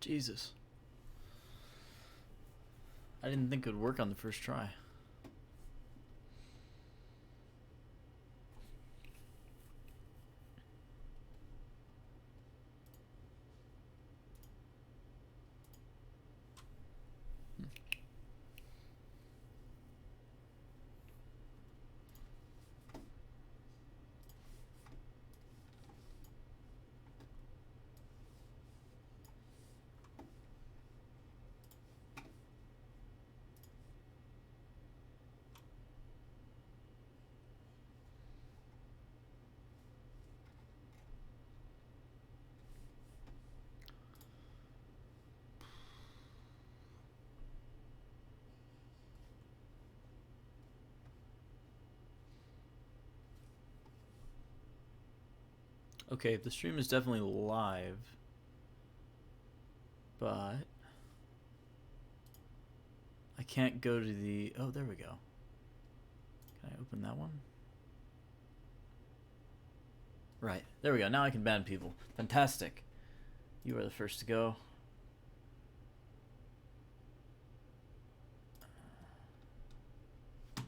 Jesus. I didn't think it would work on the first try. Okay, the stream is definitely live, but I can't go to the... Oh, there we go. Can I open that one? Right, there we go. Now I can ban people. Fantastic. You are the first to go.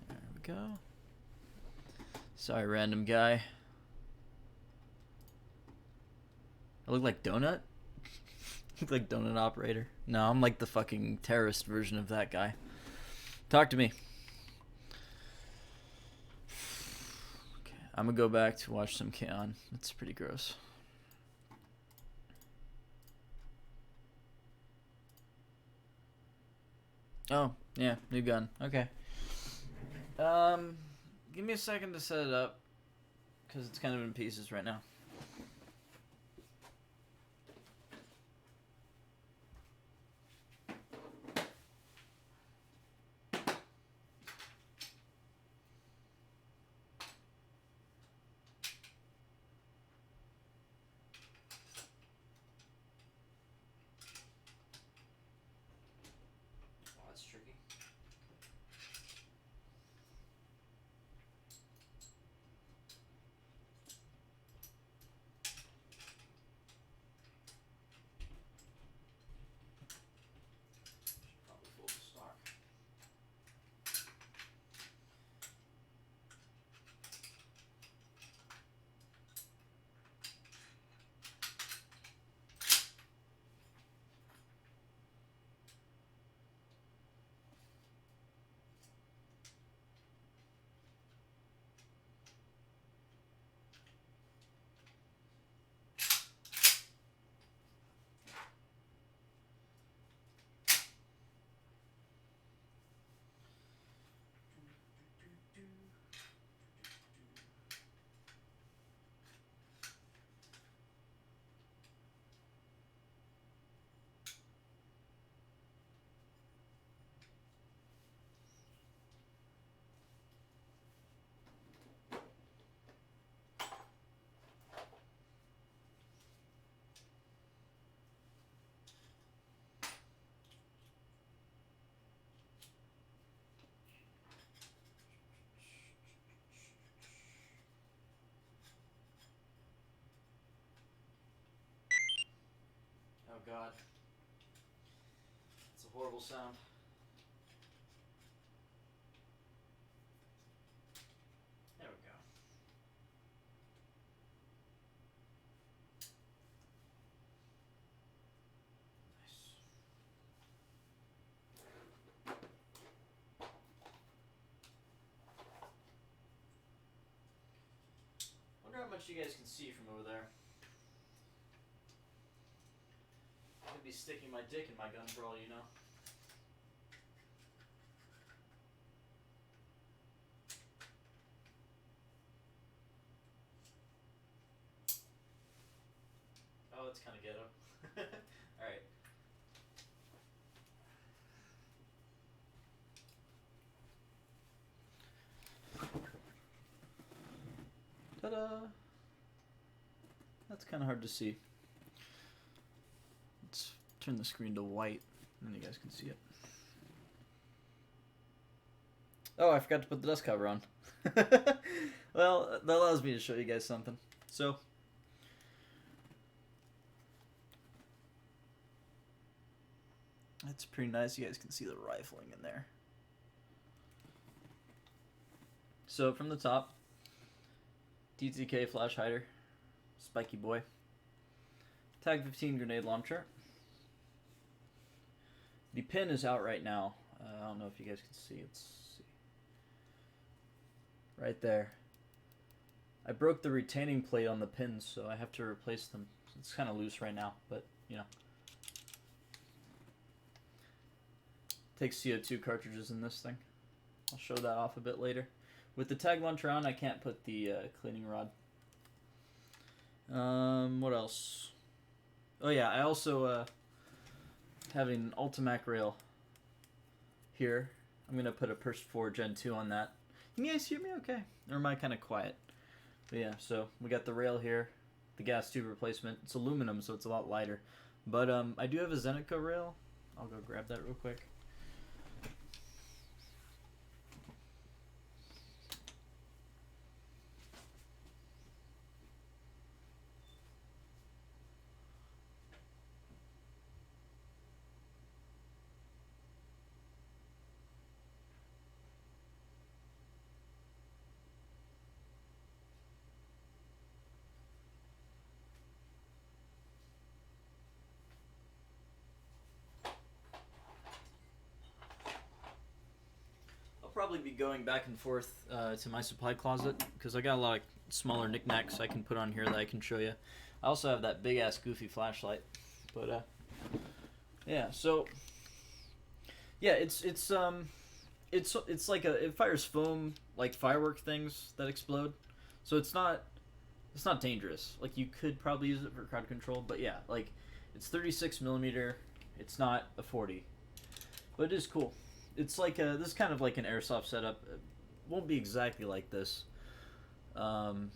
There we go. Sorry, random guy. I look like Donut? Look like Donut Operator. No, I'm like the fucking terrorist version of that guy. Talk to me. Okay, I'm gonna go back to watch some K-On! That's pretty gross. Oh, yeah, new gun. Okay. Give me a second to set it up, because it's kind of in pieces right now. Oh, that's tricky. Probably full stock. Oh god. It's a horrible sound. There we go. Nice. Wonder how much you guys can see from over there. I could be sticking my dick in my gun for all you know. Oh, it's kind of ghetto. Alright. Ta-da! That's kind of hard to see. Let's turn the screen to white, and then you guys can see it. Oh, I forgot to put the dust cover on. Well, that allows me to show you guys something. So, That's pretty nice. You guys can see the rifling in there. So from the top, DTK flash hider, spiky boy, Tag 15 grenade launcher. The pin is out right now. I don't know if you guys can see. Let's see. Right there. I broke the retaining plate on the pins, so I have to replace them. It's kind of loose right now, but you know. Takes CO2 cartridges in this thing. I'll show that off a bit later. With the tag launcher on, I can't put the cleaning rod. What else? Oh yeah, I also have an Ultimac rail here. I'm gonna put a Perst 4 Gen 2 on that. Can you guys hear me okay? Or am I kind of quiet? But yeah, so we got the rail here, the gas tube replacement. It's aluminum, so it's a lot lighter. But I do have a Zeneca rail. I'll go grab that real quick. Probably be going back and forth to my supply closet because I got a lot of smaller knickknacks I can put on here that I can show you. I also have that big ass goofy flashlight, but yeah. So yeah, it's like it fires foam like firework things that explode, so it's not dangerous. Like you could probably use it for crowd control, but yeah, like it's 36 millimeter. It's not a 40, but it is cool. It's like this is kind of like an airsoft setup. It won't be exactly like this. But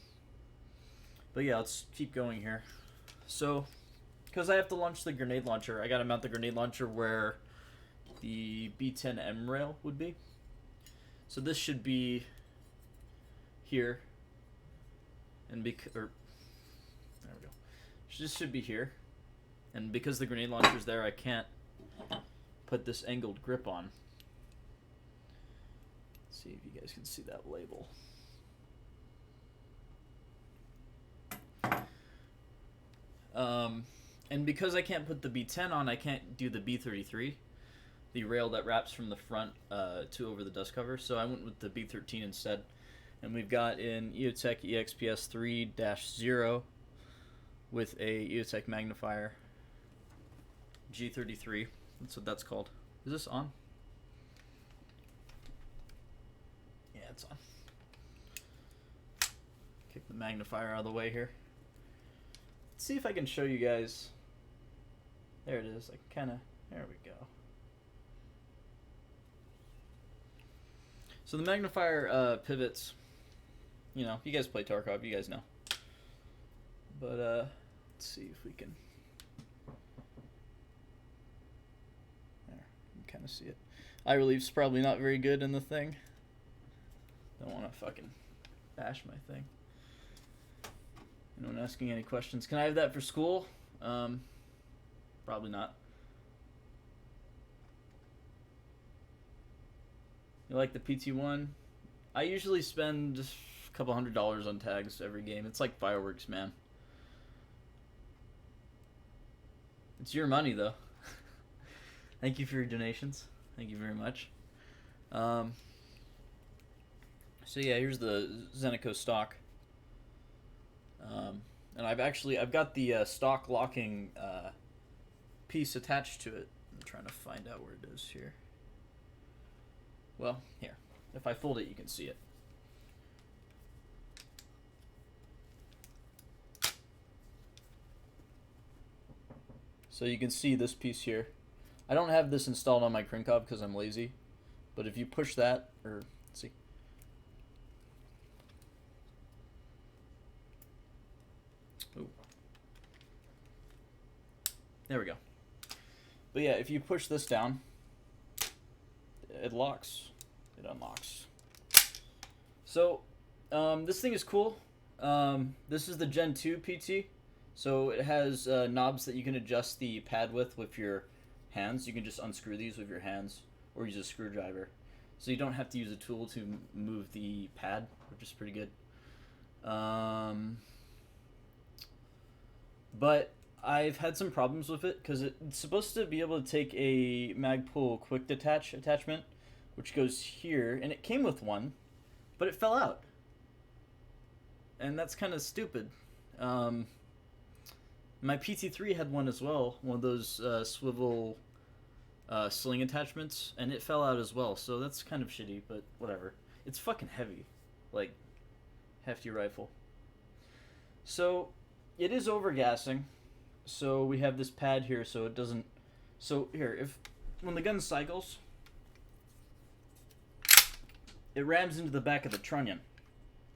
yeah, let's keep going here. So, because I have to launch the grenade launcher, I gotta mount the grenade launcher where the B10M rail would be. So this should be here. And there we go. This should be here. And because the grenade launcher's there, I can't put this angled grip on. See if you guys can see that label. And because I can't put the B10 on, I can't do the B33, the rail that wraps from the front to over the dust cover. So I went with the B13 instead. And we've got an EOTech EXPS 3-0 with a EOTech magnifier G33. That's what that's called. Is this on? It's on. Kick the magnifier out of the way here. Let's see if I can show you guys. There it is. There we go. So the magnifier pivots. You know, you guys play Tarkov, you guys know. But let's see if we can. There, you can kind of see it. Eye relief's probably not very good in the thing. Don't want to fucking bash my thing. Anyone asking any questions? Can I have that for school? Probably not. You like the PT1? I usually spend just a couple $100 on tags every game. It's like fireworks, man. It's your money, though. Thank you for your donations. Thank you very much. So yeah, here's the Zeneca stock. And I've got the stock locking piece attached to it. I'm trying to find out where it is here. Well, here. If I fold it, you can see it. So you can see this piece here. I don't have this installed on my Krinkov because I'm lazy. But if you push that, or let's see. Ooh. There we go. But yeah, if you push this down, it locks. It unlocks. So, this thing is cool. This is the Gen 2 PT. So it has knobs that you can adjust the pad with your hands, you can just unscrew these with your hands or use a screwdriver. So you don't have to use a tool to move the pad, which is pretty good. But I've had some problems with it because it's supposed to be able to take a Magpul quick detach attachment, which goes here, and it came with one, but it fell out. And that's kind of stupid. My PT3 had one as well, one of those swivel sling attachments, and it fell out as well, so that's kind of shitty, but whatever. It's fucking heavy. Like, hefty rifle. So, it is overgassing. So, we have this pad here so it doesn't... So, here, when the gun cycles, it rams into the back of the trunnion.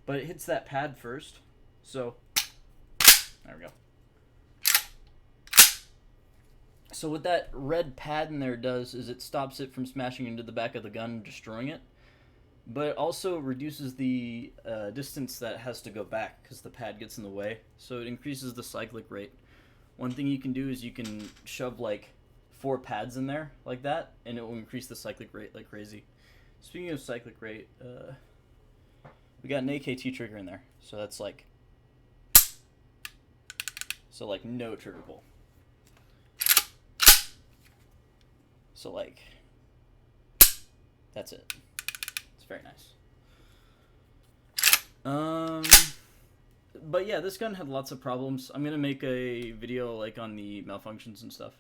But it hits that pad first. So, there we go. So what that red pad in there does is it stops it from smashing into the back of the gun and destroying it. But it also reduces the distance that has to go back because the pad gets in the way. So it increases the cyclic rate. One thing you can do is you can shove like 4 pads in there like that, and it will increase the cyclic rate like crazy. Speaking of cyclic rate, we got an AKT trigger in there. So that's like... So like no trigger pull. So like... That's it. It's very nice. But yeah, this gun had lots of problems. I'm gonna make a video like on the malfunctions and stuff.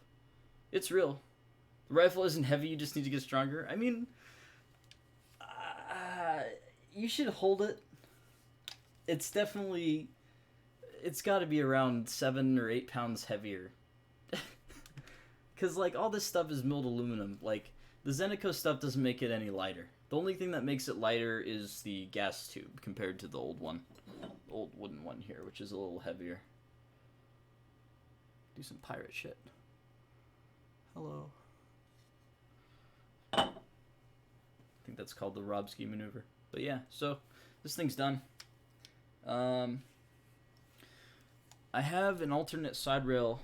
It's real. The rifle isn't heavy, you just need to get stronger. I mean, you should hold it. It's definitely... It's gotta be around 7 or 8 pounds heavier. Because, like, all this stuff is milled aluminum. Like, the Zeniko stuff doesn't make it any lighter. The only thing that makes it lighter is the gas tube compared to the old one. The old wooden one here, which is a little heavier. Do some pirate shit. Hello. I think that's called the Robski maneuver. But yeah, so this thing's done. I have an alternate side rail.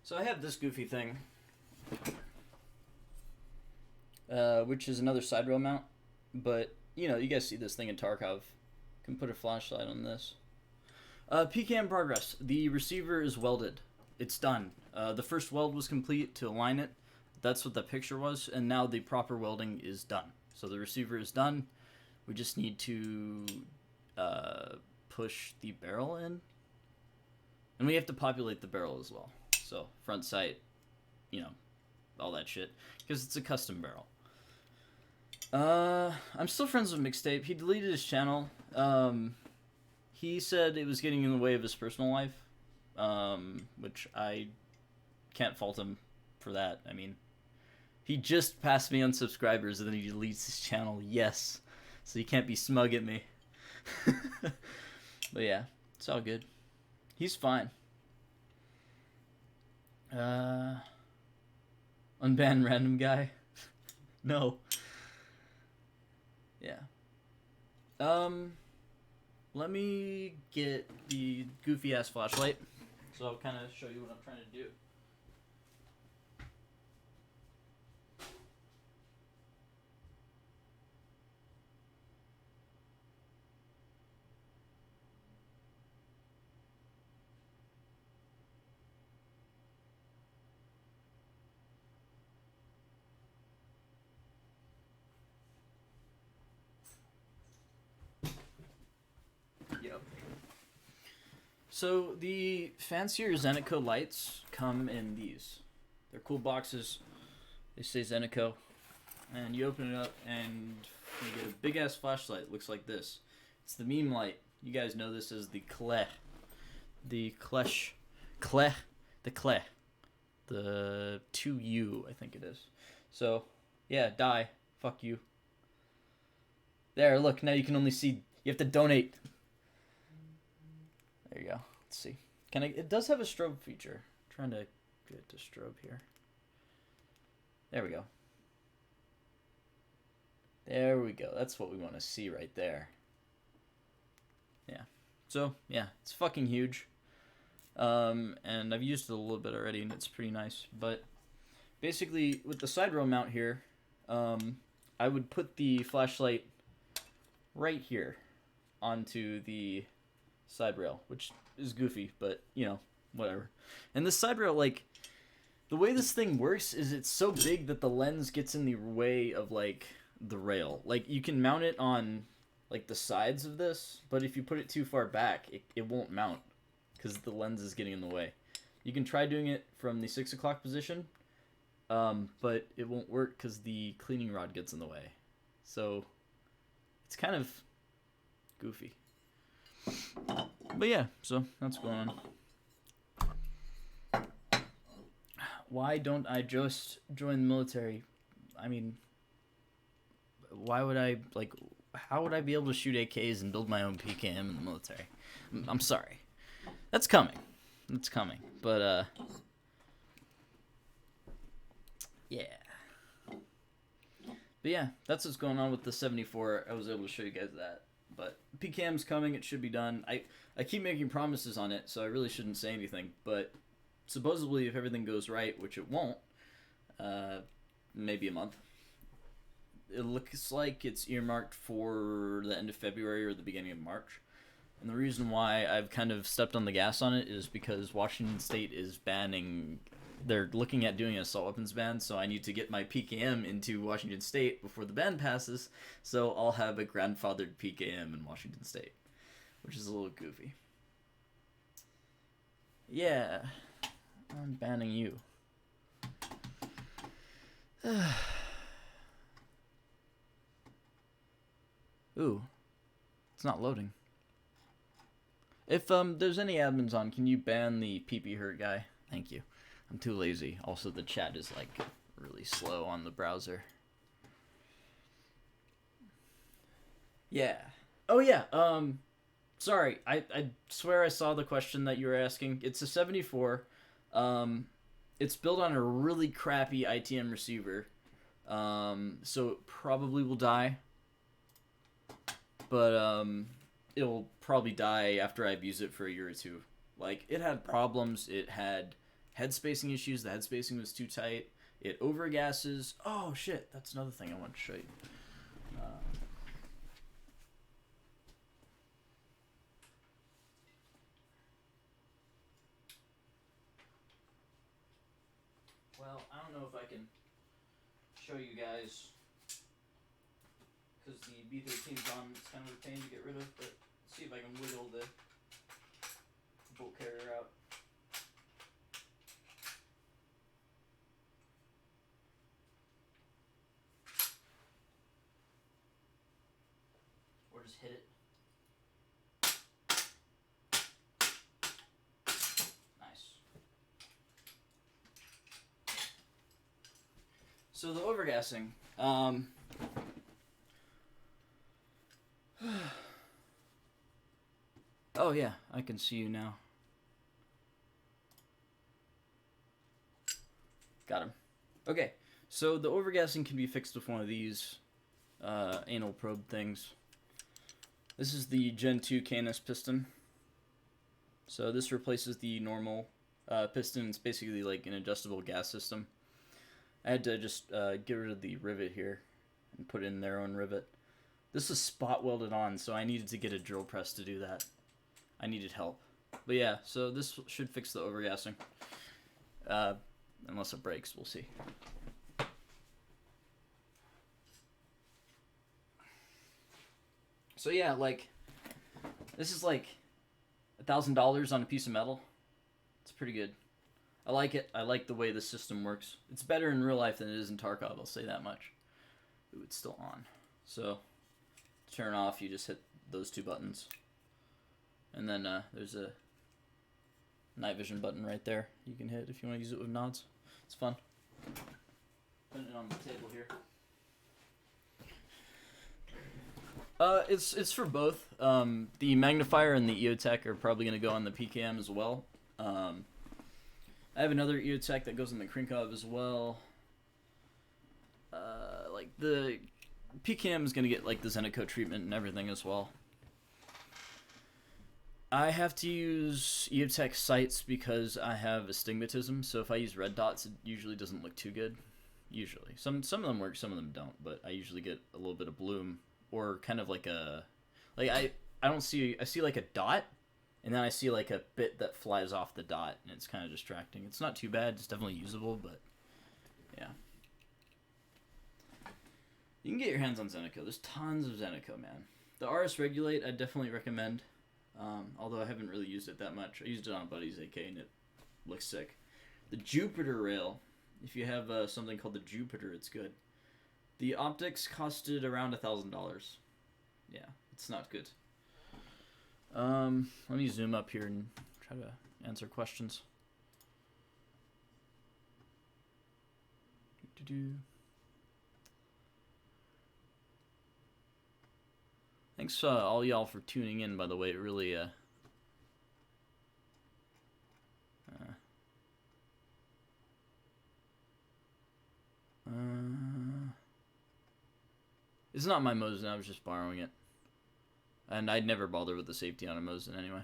So I have this goofy thing, which is another side rail mount, but, you know, you guys see this thing in Tarkov. Can put a flashlight on this. PKM progress. The receiver is welded. It's done. The first weld was complete to align it. That's what the picture was, and now the proper welding is done. So the receiver is done. We just need to push the barrel in. And we have to populate the barrel as well. So, front sight, you know, all that shit. Because it's a custom barrel. I'm still friends with Mixtape. He deleted his channel. He said it was getting in the way of his personal life. Which I can't fault him for that. I mean, he just passed me on subscribers and then he deletes his channel. Yes. So you can't be smug at me. But yeah, it's all good. He's fine. Unban random guy. No. Yeah. Let me get the goofy ass flashlight. So I'll kind of show you what I'm trying to do. So the fancier Zeniko lights come in these. They're cool boxes. They say Zeniko. And you open it up and you get a big ass flashlight. It looks like this. It's the meme light. You guys know this as the Kleh. The Klesh. Kleh. The Kleh. The 2U, I think it is. So, yeah, die. Fuck you. There, look, now you can only see. You have to donate. There you go. Let's see. Can I? It does have a strobe feature. I'm trying to get to strobe here. There we go. There we go. That's what we want to see right there. So yeah, it's fucking huge. And I've used it a little bit already, and it's pretty nice. But basically, with the side rail mount here, I would put the flashlight right here onto the side rail, which is goofy, but you know, whatever. And this side rail, like, the way this thing works is it's so big that the lens gets in the way of like the rail. Like, you can mount it on like the sides of this, but if you put it too far back, it won't mount because the lens is getting in the way. You can try doing it from the 6 o'clock position, but it won't work because the cleaning rod gets in the way. So it's kind of goofy. But yeah, so that's going on. Why don't I just join the military? I mean, why would I, like, how would I be able to shoot AKs and build my own PKM in the military? I'm sorry. That's coming. That's coming. But, yeah. But yeah, that's what's going on with the 74. I was able to show you guys that. But PKM's coming. It should be done. I keep making promises on it, so I really shouldn't say anything. But supposedly, if everything goes right, which it won't, maybe a month, it looks like it's earmarked for the end of February or the beginning of March. And the reason why I've kind of stepped on the gas on it is because Washington State is banning... They're looking at doing an assault weapons ban, so I need to get my PKM into Washington State before the ban passes, so I'll have a grandfathered PKM in Washington State, which is a little goofy. Yeah, I'm banning you. Ooh, it's not loading. If there's any admins on, can you ban the PP hurt guy? Thank you. I'm too lazy. Also, the chat is like really slow on the browser. Yeah. Oh yeah. Sorry. I swear I saw the question that you were asking. It's a 74. It's built on a really crappy ITM receiver. So it probably will die. But it'll probably die after I abuse it for a year or two. Like, it had problems. It had head spacing issues. The head spacing was too tight. It overgasses. Oh shit, that's another thing I want to show you. Well, I don't know if I can show you guys because the B13's on. It's kind of a pain to get rid of, but let's see if I can wiggle the bolt carrier out. Or just hit it. Nice. So the overgassing. Oh yeah, I can see you now. Got him. Okay, so the overgassing can be fixed with one of these anal probe things. This is the Gen 2 KNS piston. So this replaces the normal piston. It's basically like an adjustable gas system. I had to just get rid of the rivet here and put in their own rivet. This is spot welded on, so I needed to get a drill press to do that. I needed help. But yeah, so this should fix the overgassing. Unless it breaks, we'll see. So yeah, like, this is like $1,000 on a piece of metal. It's pretty good. I like it. I like the way the system works. It's better in real life than it is in Tarkov, I'll say that much. Ooh, it's still on. So, to turn off, you just hit those two buttons. And then there's a night vision button right there you can hit if you want to use it with nods. It's fun. Putting it on the table here. It's for both. The magnifier and the EOTech are probably going to go on the PKM as well. I have another EOTech that goes in the Krinkov as well. Like the PKM is going to get like the Zenico treatment and everything as well. I have to use EOTech sights because I have astigmatism, so if I use red dots, it usually doesn't look too good. Usually. Some of them work, some of them don't, but I usually get a little bit of bloom, or kind of like a... Like, I don't see... I see like a dot, and then I see like a bit that flies off the dot, and it's kind of distracting. It's not too bad, it's definitely usable, but... Yeah. You can get your hands on Zenico. There's tons of Zenico, man. The RS Regulate, I definitely recommend. Although I haven't really used it that much. I used it on Buddy's AK and it looks sick. The Jupiter rail, if you have something called the Jupiter, it's good. The optics costed around $1,000. Yeah, it's not good. Let me zoom up here and try to answer questions. Thanks all y'all for tuning in, by the way. It really it's not my Mosin, I was just borrowing it. And I'd never bother with the safety on a Mosin anyway.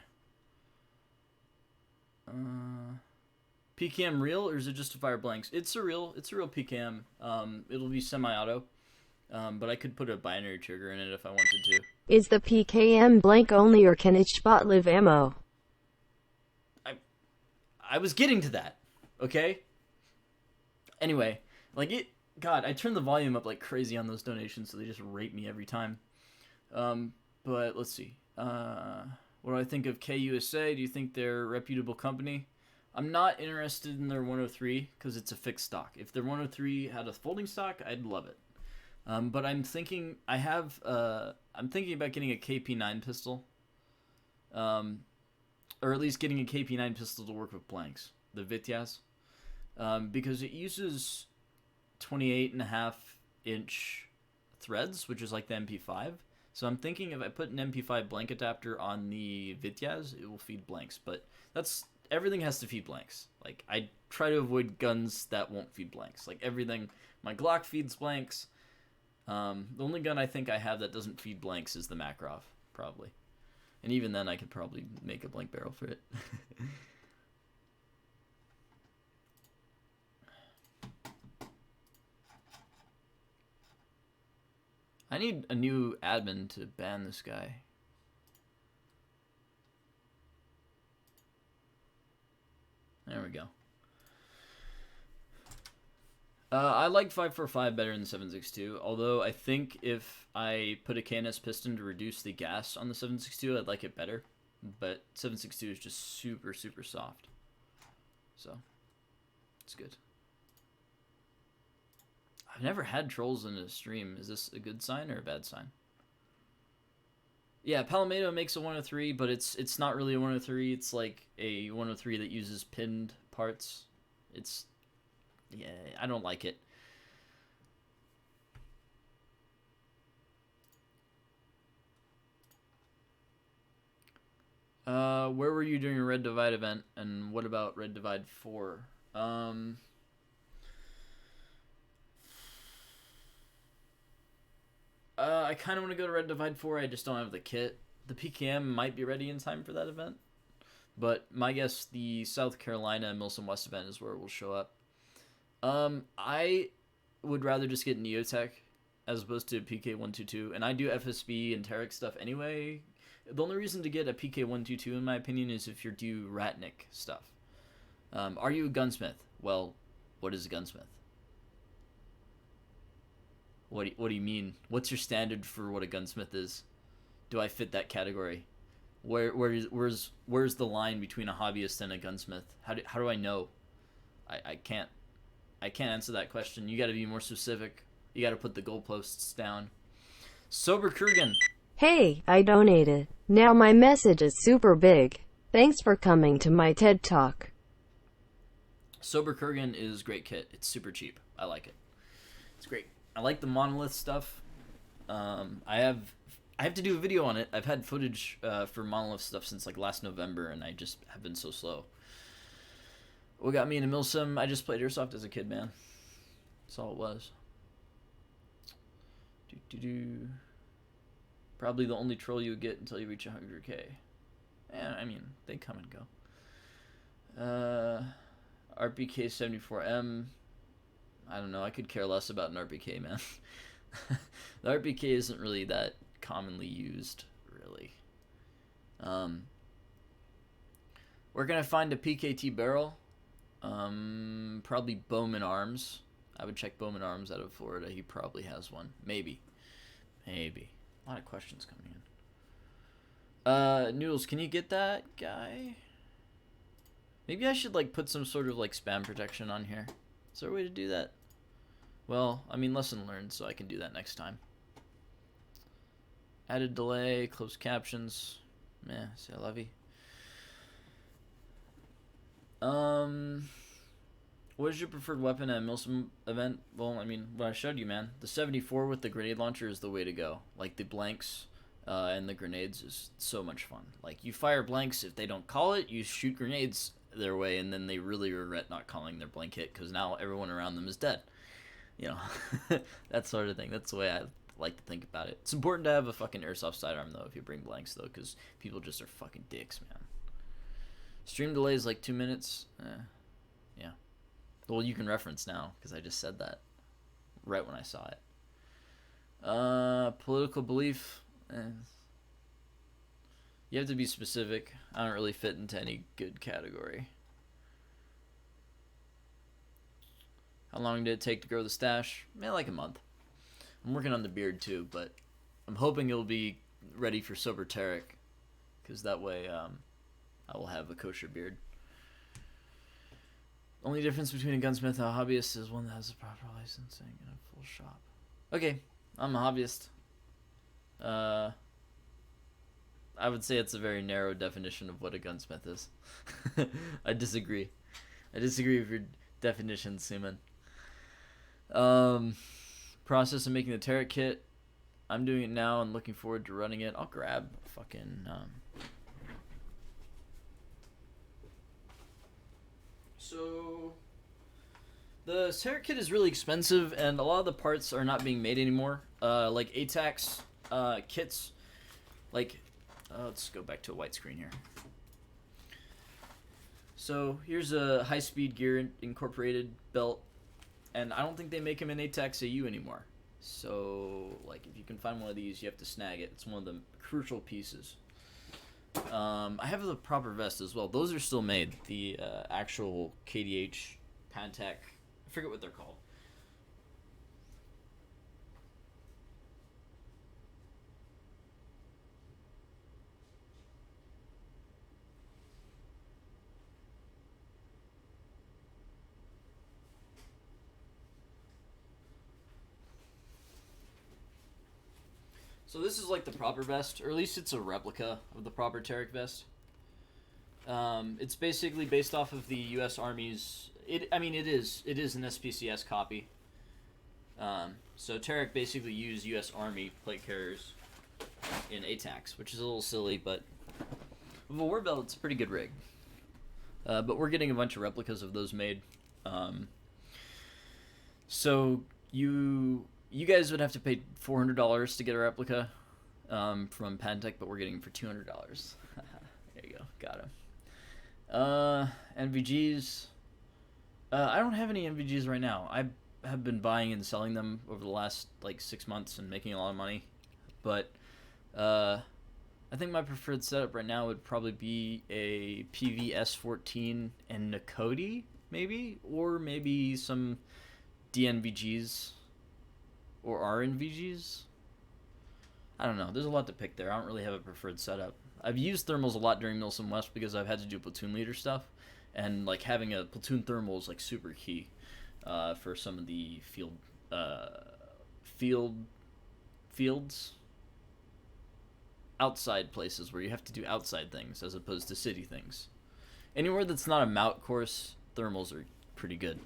PKM real, or is it just to fire blanks? It's a real PKM. It'll be semi-auto. But I could put a binary trigger in it if I wanted to. Is the PKM blank only, or can it spot live ammo? I was getting to that, okay? Anyway, like it... God, I turned the volume up like crazy on those donations, so they just rate me every time. But let's see. What do I think of KUSA? Do you think they're a reputable company? I'm not interested in their 103 because it's a fixed stock. If their 103 had a folding stock, I'd love it. But I'm thinking I'm thinking about getting a KP9 pistol, or at least getting a KP9 pistol to work with blanks, the Vityaz, because it uses 28.5-inch threads, which is like the MP5. So I'm thinking if I put an MP5 blank adapter on the Vityaz, it will feed blanks. But everything has to feed blanks. Like, I try to avoid guns that won't feed blanks. Like everything, my Glock feeds blanks. The only gun I think I have that doesn't feed blanks is the Makarov, probably. And even then, I could probably make a blank barrel for it. I need a new admin to ban this guy. There we go. I like 545 better than 762, although I think if I put a KNS piston to reduce the gas on the 762, I'd like it better. But 762 is just super, super soft. So, it's good. I've never had trolls in a stream. Is this a good sign or a bad sign? Yeah, Palomino makes a 103, but it's not really a 103. It's like a 103 that uses pinned parts. Yeah, I don't like it. Where were you during a Red Divide event, and what about Red Divide 4? I kind of want to go to Red Divide 4, I just don't have the kit. The PKM might be ready in time for that event, but my guess the South Carolina Milsom West event is where it will show up. I would rather just get Neotech as opposed to PK122, and I do FSB and Tarek stuff anyway. The only reason to get a PK122, in my opinion, is if you're due Ratnik stuff. Are you a gunsmith? Well, what is a gunsmith? What do you mean? What's your standard for what a gunsmith is? Do I fit that category? Where's the line between a hobbyist and a gunsmith? How do I know? I can't answer that question. You got to be more specific. You got to put the goalposts down. Sober Kurgan. Hey, I donated. Now my message is super big. Thanks for coming to my TED Talk. Sober Kurgan is great kit. It's super cheap. I like it. It's great. I like the monolith stuff. I have to do a video on it. I've had footage for monolith stuff since like last November, and I just have been so slow. What got me into Milsim? I just played Airsoft as a kid, man. That's all it was. Probably the only troll you would get until you reach 100K. Yeah, I mean, they come and go. RPK 74M. I don't know. I could care less about an RPK, man. The RPK isn't really that commonly used, really. Where can I find a PKT barrel? Probably Bowman Arms. I would check Bowman Arms out of Florida. He probably has one. Maybe. A lot of questions coming in. Noodles, can you get that guy? Maybe I should like put some sort of like spam protection on here. Is there a way to do that? Well, I mean, lesson learned, so I can do that next time. Added delay, closed captions. Meh, c'est la vie. What is your preferred weapon at a Milsim event? Well, I mean, what I showed you, man. The 74 with the grenade launcher is the way to go. Like, the blanks and the grenades is so much fun. Like, you fire blanks, if they don't call it, you shoot grenades their way, and then they really regret not calling their blank hit, because now everyone around them is dead. You know, that sort of thing. That's the way I like to think about it. It's important to have a fucking airsoft sidearm, though, if you bring blanks, though, because people just are fucking dicks, man. Stream delay is like 2 minutes. Yeah. Well, you can reference now, because I just said that right when I saw it. Political belief. You have to be specific. I don't really fit into any good category. How long did it take to grow the stash? Maybe like a month. I'm working on the beard too, but I'm hoping it'll be ready for Sober Tarek, because that way I will have a kosher beard. Only difference between a gunsmith and a hobbyist is one that has a proper licensing and a full shop. Okay, I'm a hobbyist. I would say it's a very narrow definition of what a gunsmith is. I disagree. I disagree with your definition, Seaman. Process of making the Tarek kit. I'm doing it now and looking forward to running it. I'll grab fucking So the Tarek kit is really expensive, and a lot of the parts are not being made anymore. Like ATAX kits. Like, let's go back to a white screen here. So here's a high-speed gear incorporated belt, and I don't think they make them in ATAX AU anymore. So, like, if you can find one of these, you have to snag it. It's one of the crucial pieces. I have the proper vest as well. Those are still made. The actual KDH, Pantech, I forget what they're called. So this is like the proper vest, or at least it's a replica of the proper Tarek vest. It's basically based off of the U.S. Army's. It is an SPCS copy. So Tarek basically used U.S. Army plate carriers in ATAX, which is a little silly, but with a war belt, it's a pretty good rig. But we're getting a bunch of replicas of those made. So you guys would have to pay $400 to get a replica from Pantech, but we're getting them for $200. There you go, got him. NVGs. I don't have any NVGs right now. I have been buying and selling them over the last like 6 months and making a lot of money, but I think my preferred setup right now would probably be a PVS-14 and Nakoti, maybe, or maybe some DNVGs. Or RNVGs? I don't know. There's a lot to pick there. I don't really have a preferred setup. I've used thermals a lot during Milsim West because I've had to do platoon leader stuff. And like having a platoon thermal is like super key for some of the fields outside places where you have to do outside things as opposed to city things. Anywhere that's not a MOUT course, thermals are pretty good.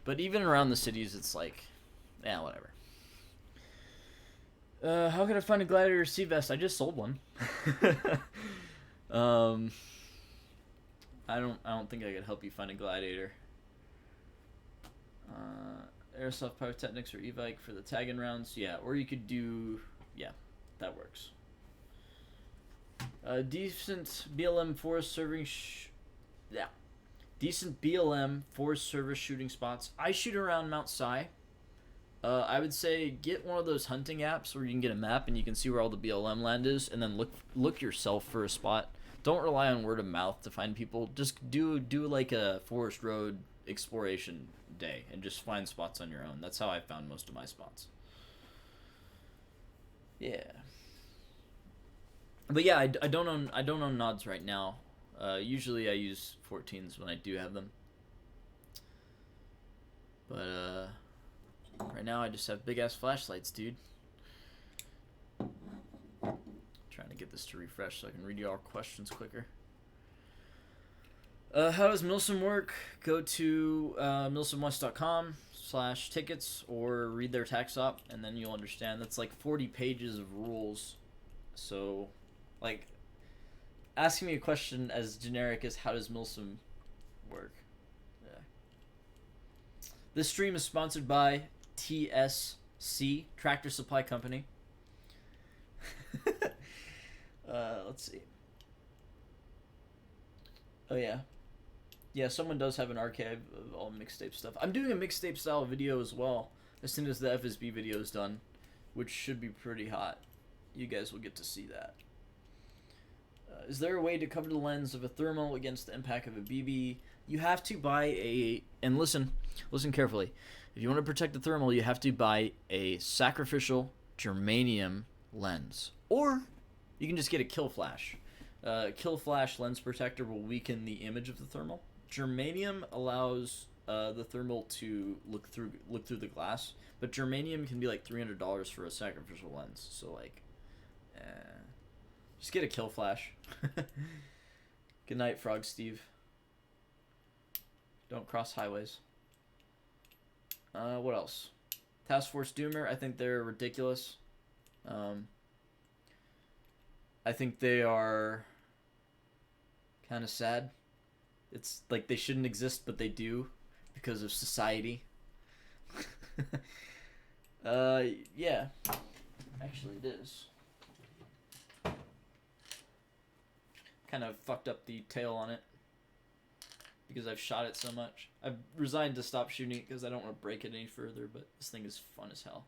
But even around the cities, it's like, yeah, whatever. How can I find a Gladiator C-Vest? I just sold one. I don't think I could help you find a Gladiator. Airsoft Pyrotechnics or Evike for the tag-in rounds. Yeah, or you could do... Yeah, that works. Decent BLM forest serving. Yeah. Decent BLM forest service shooting spots. I shoot around Mount Si. I would say get one of those hunting apps where you can get a map and you can see where all the BLM land is, and then look yourself for a spot. Don't rely on word of mouth to find people. Just do like a forest road exploration day and just find spots on your own. That's how I found most of my spots. Yeah. But yeah, I don't own nods right now. Usually I use 14s when I do have them. But right now I just have big ass flashlights, dude. Trying to get this to refresh so I can read you all questions quicker. How does Milsim work? Go to milsimwest.com/tickets or read their tax op, and then you'll understand. That's like 40 pages of rules. So, like, asking me a question as generic as how does Milsim work? Yeah. This stream is sponsored by TSC, Tractor Supply Company. Let's see. Oh yeah. Yeah, someone does have an archive of all mixtape stuff. I'm doing a mixtape style video as well as soon as the FSB video is done, which should be pretty hot. You guys will get to see that. Is there a way to cover the lens of a thermal against the impact of a BB? You have to buy a... And listen carefully. If you want to protect the thermal, you have to buy a sacrificial germanium lens. Or you can just get a kill flash. Kill flash lens protector will weaken the image of the thermal. Germanium allows the thermal to look through the glass, but germanium can be like $300 for a sacrificial lens. So like, just get a kill flash. Good night, Frog Steve. Don't cross highways. What else? Task Force Doomer. I think they're ridiculous. I think they are kind of sad. It's like they shouldn't exist, but they do because of society. Yeah. Actually, it is. Kind of fucked up the tail on it because I've shot it so much. I've resigned to stop shooting it because I don't want to break it any further, but this thing is fun as hell.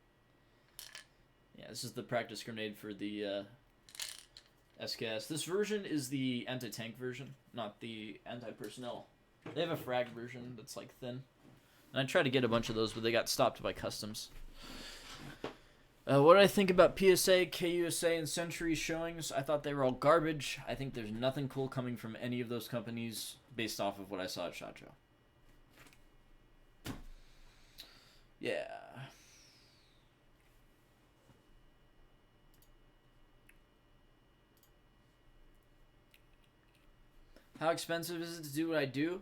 Yeah, this is the practice grenade for the SKS. This version is the anti-tank version, not the anti-personnel. They have a frag version that's like thin. And I tried to get a bunch of those, but they got stopped by customs. What did I think about PSA, KUSA, and Century showings? I thought they were all garbage. I think there's nothing cool coming from any of those companies based off of what I saw at SHOT Show. Yeah. How expensive is it to do what I do?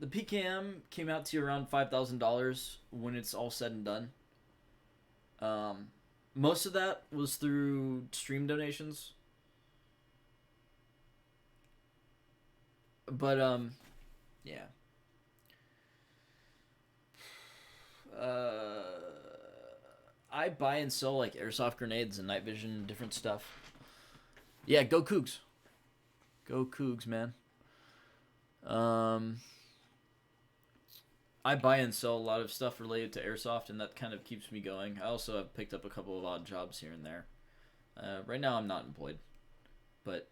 The PKM came out to around $5,000 when it's all said and done. Most of that was through stream donations. But, yeah. I buy and sell, like, airsoft grenades and night vision and different stuff. Yeah, go Cougs. Go Cougs, man. I buy and sell a lot of stuff related to airsoft, and that kind of keeps me going. I also have picked up a couple of odd jobs here and there. Right now I'm not employed, but,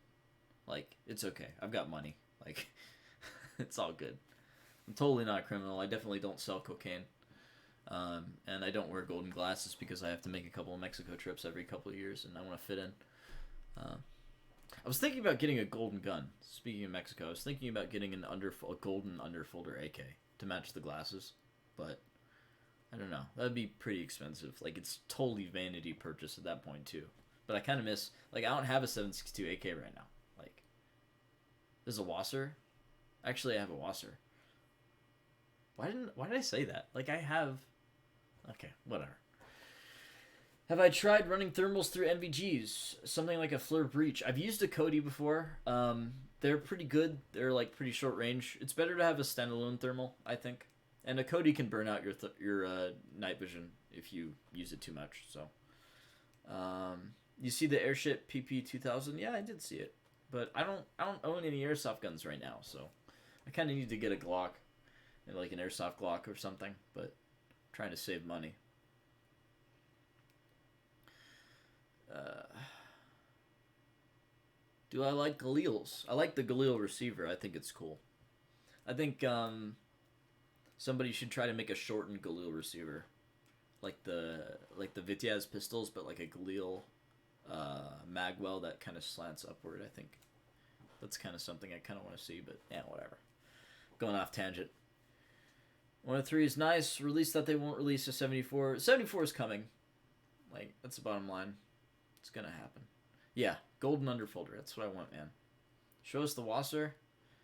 like, it's okay. I've got money. Like, it's all good. I'm totally not a criminal. I definitely don't sell cocaine. And I don't wear golden glasses because I have to make a couple of Mexico trips every couple of years, and I want to fit in. I was thinking about getting a golden gun. Speaking of Mexico, I was thinking about getting a golden underfolder AK to match the glasses, but I don't know. That'd be pretty expensive. Like, it's totally vanity purchase at that point too. But I kind of miss, like, I don't have a 7.62 AK right now. Like, there's a Wasser. Actually, I have a Wasser. Why did I say that? Like, I have. Okay, whatever. Have I tried running thermals through NVGs? Something like a Fleur Breach. I've used a Cody before. They're pretty good. They're like pretty short range. It's better to have a standalone thermal, I think. And a Cody can burn out your night vision if you use it too much. So You see the airship PP2000? Yeah, I did see it, but I don't own any airsoft guns right now, so I kind of need to get a Glock, like an airsoft Glock or something. But I'm trying to save money. Do I like Galil's? I like the Galil receiver. I think it's cool. I think somebody should try to make a shortened Galil receiver, like the Vityaz pistols, but like a Galil magwell that kind of slants upward. I think that's kind of something I kind of want to see, but yeah, whatever. Going off tangent. 103 is nice. Release that they won't release a 74. 74 is coming. Like, that's the bottom line. It's gonna happen. Yeah, golden underfolder. That's what I want, man. Show us the Wasser.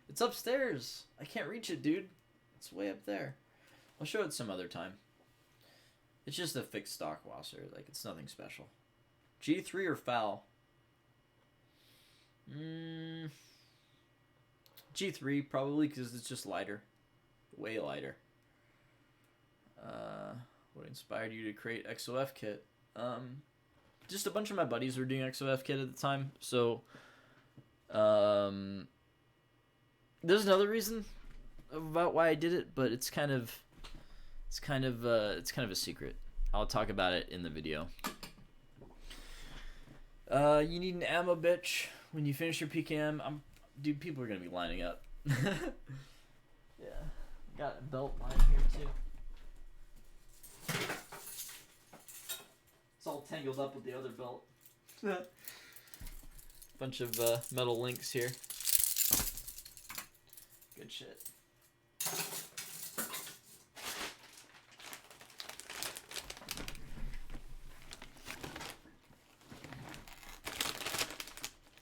It's upstairs. I can't reach it, dude. It's way up there. I'll show it some other time. It's just a fixed stock Wasser. Like, it's nothing special. G3 or FAL? G3 probably, because it's just lighter. Way lighter. What inspired you to create XOF kit? Just a bunch of my buddies were doing XOF kit at the time, so there's another reason about why I did it, but it's kind of a secret. I'll talk about it in the video. You need an ammo, bitch. When you finish your PKM, dude, people are gonna be lining up. Yeah, got a belt line here too. It's all tangled up with the other belt. Bunch of metal links here. Good shit.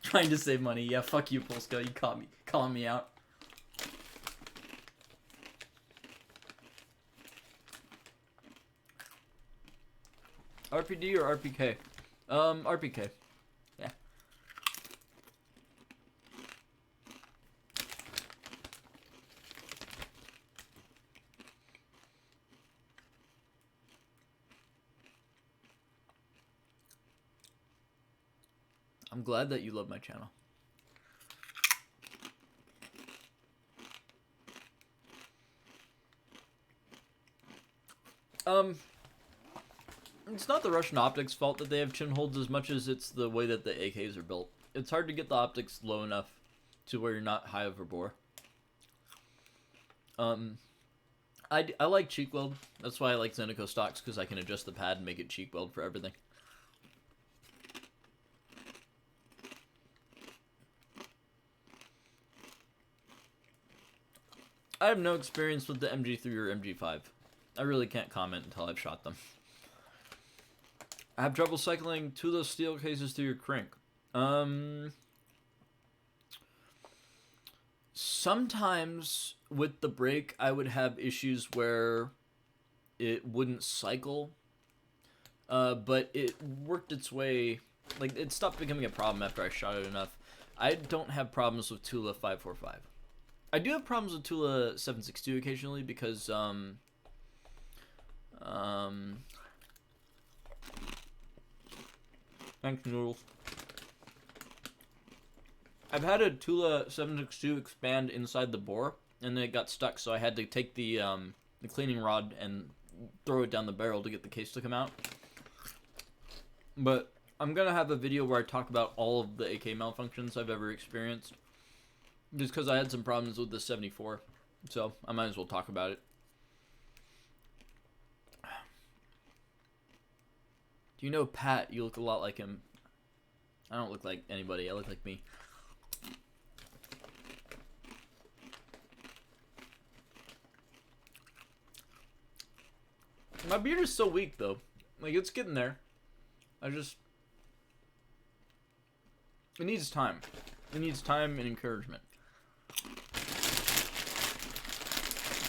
Trying to save money. Yeah, fuck you, Polska. You caught me calling me out. RPD or RPK? RPK. Yeah. I'm glad that you love my channel. It's not the Russian optics fault that they have chin holds as much as it's the way that the AKs are built. It's hard to get the optics low enough to where you're not high over bore. I like cheek weld. That's why I like Zenico stocks, because I can adjust the pad and make it cheek weld for everything. I have no experience with the MG3 or MG5. I really can't comment until I've shot them. I have trouble cycling Tula steel cases through your crank. Sometimes with the brake, I would have issues where it wouldn't cycle. But it worked its way, like, it stopped becoming a problem after I shot it enough. I don't have problems with Tula 545. I do have problems with Tula 762 occasionally because, thanks, Noodles. I've had a Tula 762 expand inside the bore, and then it got stuck, so I had to take the cleaning rod and throw it down the barrel to get the case to come out. But I'm gonna have a video where I talk about all of the AK malfunctions I've ever experienced, just because I had some problems with the 74, so I might as well talk about it. Do you know Pat? You look a lot like him. I don't look like anybody. I look like me. My beard is so weak, though. Like, it's getting there. It needs time. It needs time and encouragement.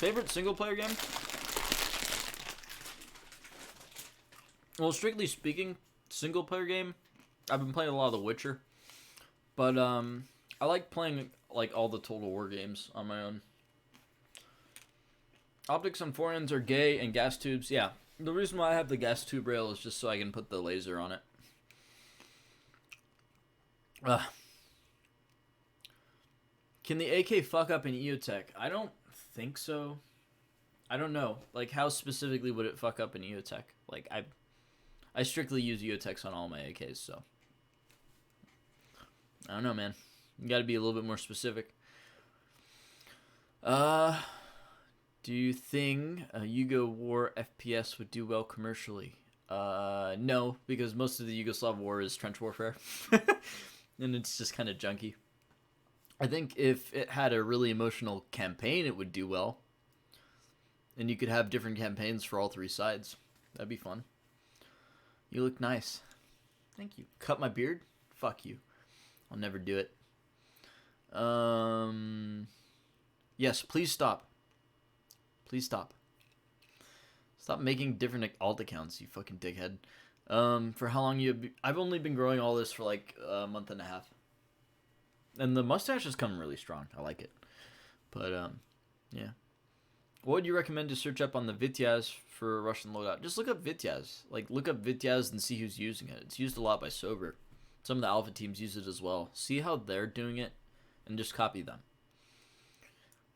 Favorite single-player game? Well, strictly speaking, single-player game, I've been playing a lot of The Witcher. But, I like playing, like, all the Total War games on my own. Optics on forehands are gay, and gas tubes, yeah. The reason why I have the gas tube rail is just so I can put the laser on it. Uh, can the AK fuck up an EOTech? I don't think so. I don't know. Like, how specifically would it fuck up an EOTech? Like, I strictly use EOTechs on all my AKs, so. I don't know, man. You gotta be a little bit more specific. Do you think a Yugo War FPS would do well commercially? No, because most of the Yugoslav war is trench warfare. And it's just kind of junky. I think if it had a really emotional campaign, it would do well. And you could have different campaigns for all three sides. That'd be fun. You look nice. Thank you. Cut my beard? Fuck you. I'll never do it. Yes, please stop. Please stop. Stop making different alt accounts, you fucking dickhead. For how long I've only been growing all this for like a month and a half. And the mustache is coming really strong. I like it. But, yeah. What would you recommend to search up on the Vityaz for a Russian loadout? Just look up Vityaz. Like, look up Vityaz and see who's using it. It's used a lot by Sober. Some of the alpha teams use it as well. See how they're doing it, and just copy them.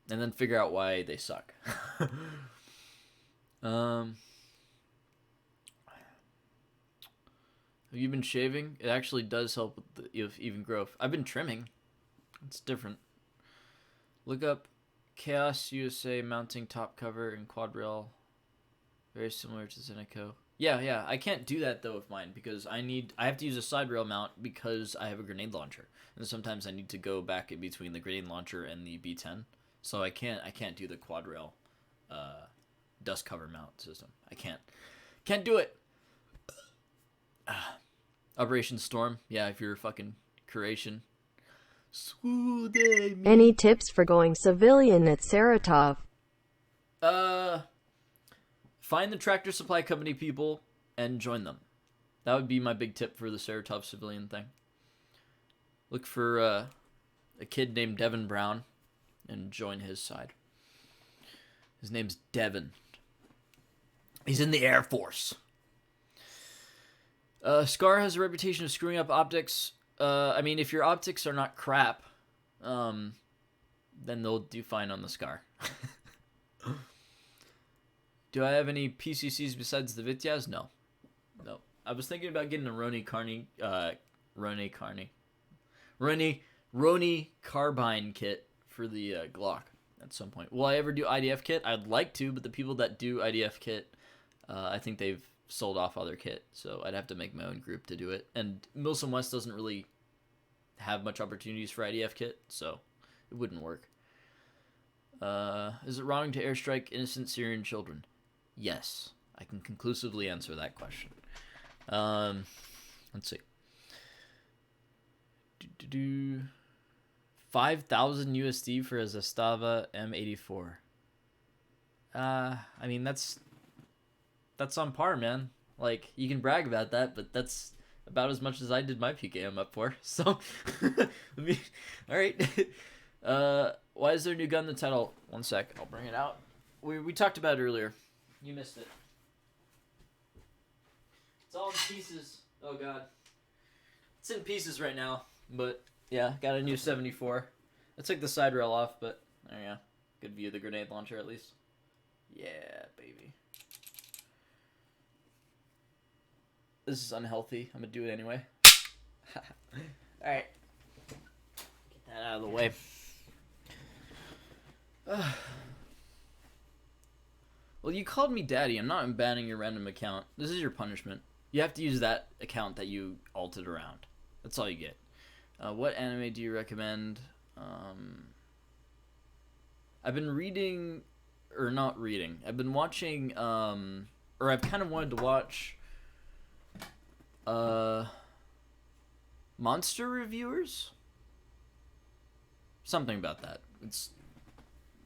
And then figure out why they suck. Have you been shaving? It actually does help with the even growth. I've been trimming. It's different. Look up Chaos USA mounting top cover and quad rail. Very similar to Zeneco. Yeah. I can't do that though with mine because I have to use a side rail mount because I have a grenade launcher. And sometimes I need to go back in between the grenade launcher and the B10. So I can't do the quad rail dust cover mount system. I can't do it. Operation Storm. Yeah, if you're a fucking Croatian. Any tips for going civilian at Saratov? Find the Tractor Supply Company people and join them. That would be my big tip for the Saratov civilian thing. Look for a kid named Devin Brown and join his side. His name's Devin. He's in the Air Force. Scar has a reputation of screwing up optics. I mean, if your optics are not crap, then they'll do fine on the Scar. Do I have any PCCs besides the Vityaz? No. I was thinking about getting a Roni carbine kit for the Glock at some point. Will I ever do IDF kit? I'd like to, but the people that do IDF kit, I think they've sold off other kit, so I'd have to make my own group to do it. And Milsim West doesn't really have much opportunities for IDF kit, so it wouldn't work. Is it wrong to airstrike innocent Syrian children? Yes, I can conclusively answer that question. Let's see. 5,000 USD for a Zastava M84. I mean, that's on par, man. Like, you can brag about that, but that's about as much as I did my PKM up for. So, alright. Why is there a new gun in the title? One sec, I'll bring it out. We talked about it earlier. You missed it. It's all in pieces. Oh, God. It's in pieces right now, but yeah, got a new 74. I took the side rail off, but there you go. Good view of the grenade launcher, at least. Yeah, baby. This is unhealthy. I'm gonna do it anyway. Alright. Get that out of the way. Well, you called me daddy. I'm not banning your random account. This is your punishment. You have to use that account that you altered around. That's all you get. What anime do you recommend? I've been reading, or not reading. I've been watching, or I've kind of wanted to watch, Monster Reviewers? Something about that. It's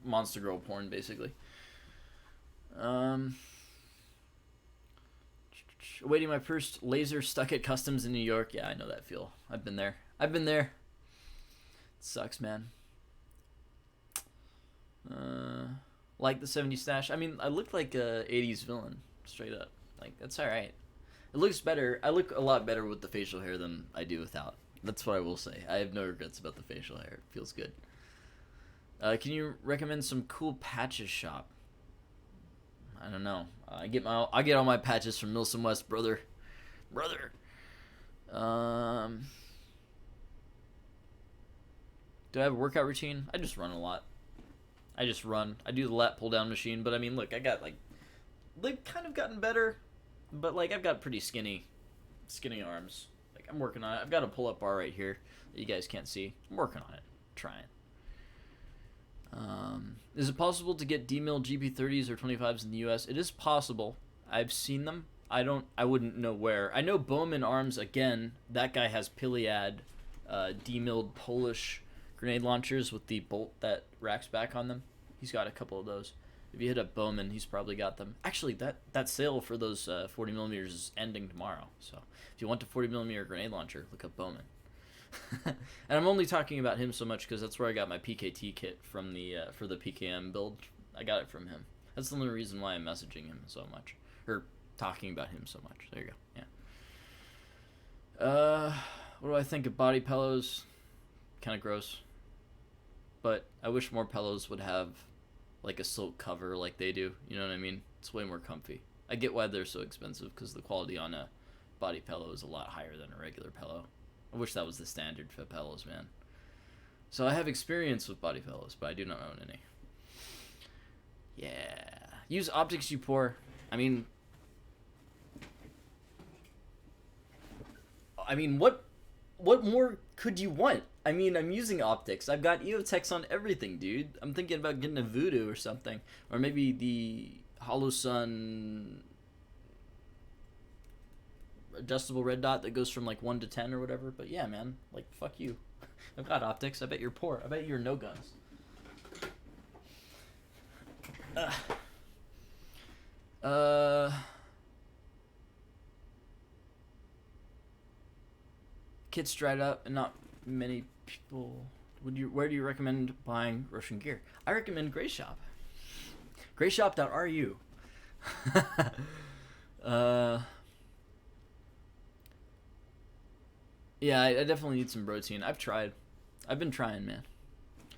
monster girl porn, basically. Awaiting my first laser stuck at customs in New York. Yeah, I know that feel. I've been there. It sucks, man. Like the 70s stash. I mean, I look like a 80s villain, straight up. Like, that's alright. It looks better. I look a lot better with the facial hair than I do without. That's what I will say. I have no regrets about the facial hair. It feels good. Can you recommend some cool patches shop? I don't know. I get all my patches from Milsom West, brother. Do I have a workout routine? I just run a lot. I do the lat pull down machine, but I mean, look, I got like, they've kind of gotten better, but like I've got pretty skinny arms. Like I'm working on it. I've got a pull up bar right here that you guys can't see. I'm working on it. Trying. Is it possible to get D-mill GP30s or 25s in the US? It is possible. I've seen them. I wouldn't know where. I know Bowman Arms, again, that guy has Piliad D-milled Polish grenade launchers with the bolt that racks back on them. He's got a couple of those. If you hit up Bowman, he's probably got them. Actually, that sale for those 40 millimeters is ending tomorrow. So if you want a 40 millimeter grenade launcher, look up Bowman. And I'm only talking about him so much because that's where I got my PKT kit from for the PKM build. I got it from him. That's the only reason why I'm messaging him so much, or talking about him so much. There you go. Yeah. What do I think of body pillows? Kind of gross. But I wish more pillows would have like a silk cover like they do. You know what I mean? It's way more comfy. I get why they're so expensive because the quality on a body pillow is a lot higher than a regular pillow. I wish that was the standard for pillows, man. So I have experience with body pillows, but I do not own any. Yeah. Use optics you pour. I mean, what more could you want? I mean, I'm using optics. I've got EOTechs on everything, dude. I'm thinking about getting a Voodoo or something. Or maybe the HoloSun adjustable red dot that goes from like 1 to 10 or whatever. But yeah, man, like, fuck you. I've got optics. I bet you're poor. I bet you're no guns. Kit's dried up and not many people. Where do you recommend buying Russian gear? I recommend Gray Shop. Grayshop.ru. Yeah, I definitely need some protein. I've been trying, man.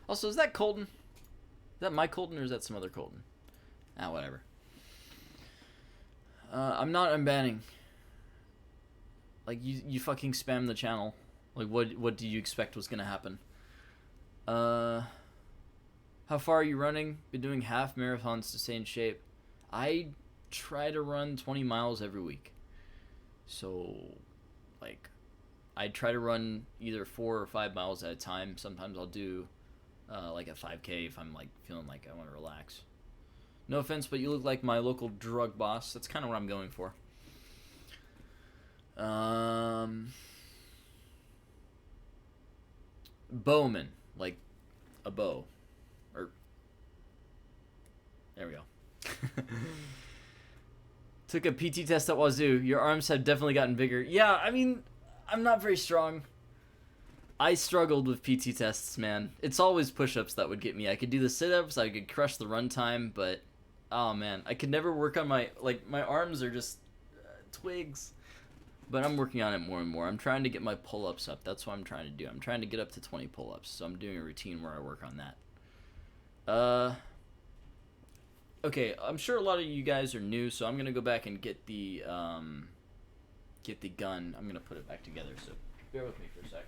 Also, is that Colton? Is that my Colton or is that some other Colton? Whatever. I'm banning. Like, you fucking spam the channel. Like, what do you expect was gonna happen? How far are you running? Been doing half marathons to stay in shape. I try to run 20 miles every week. So, like, I try to run either 4 or 5 miles at a time. Sometimes I'll do, like a 5K if I'm, like, feeling like I want to relax. No offense, but you look like my local drug boss. That's kind of what I'm going for. Bowman, like a bow, or there we go. Took a PT test at Wazoo. Your arms have definitely gotten bigger. Yeah, I mean, I'm not very strong. I struggled with PT tests, man. It's always push-ups that would get me. I could do the sit-ups, I could crush the runtime, but oh man, I could never work on my arms are just twigs. But I'm working on it more and more. I'm trying to get my pull-ups up. That's what I'm trying to do. I'm trying to get up to 20 pull-ups. So I'm doing a routine where I work on that. Okay, I'm sure a lot of you guys are new, so I'm gonna go back and get the gun. I'm gonna put it back together. So bear with me for a sec.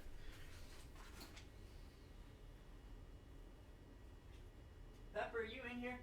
Pepper, are you in here?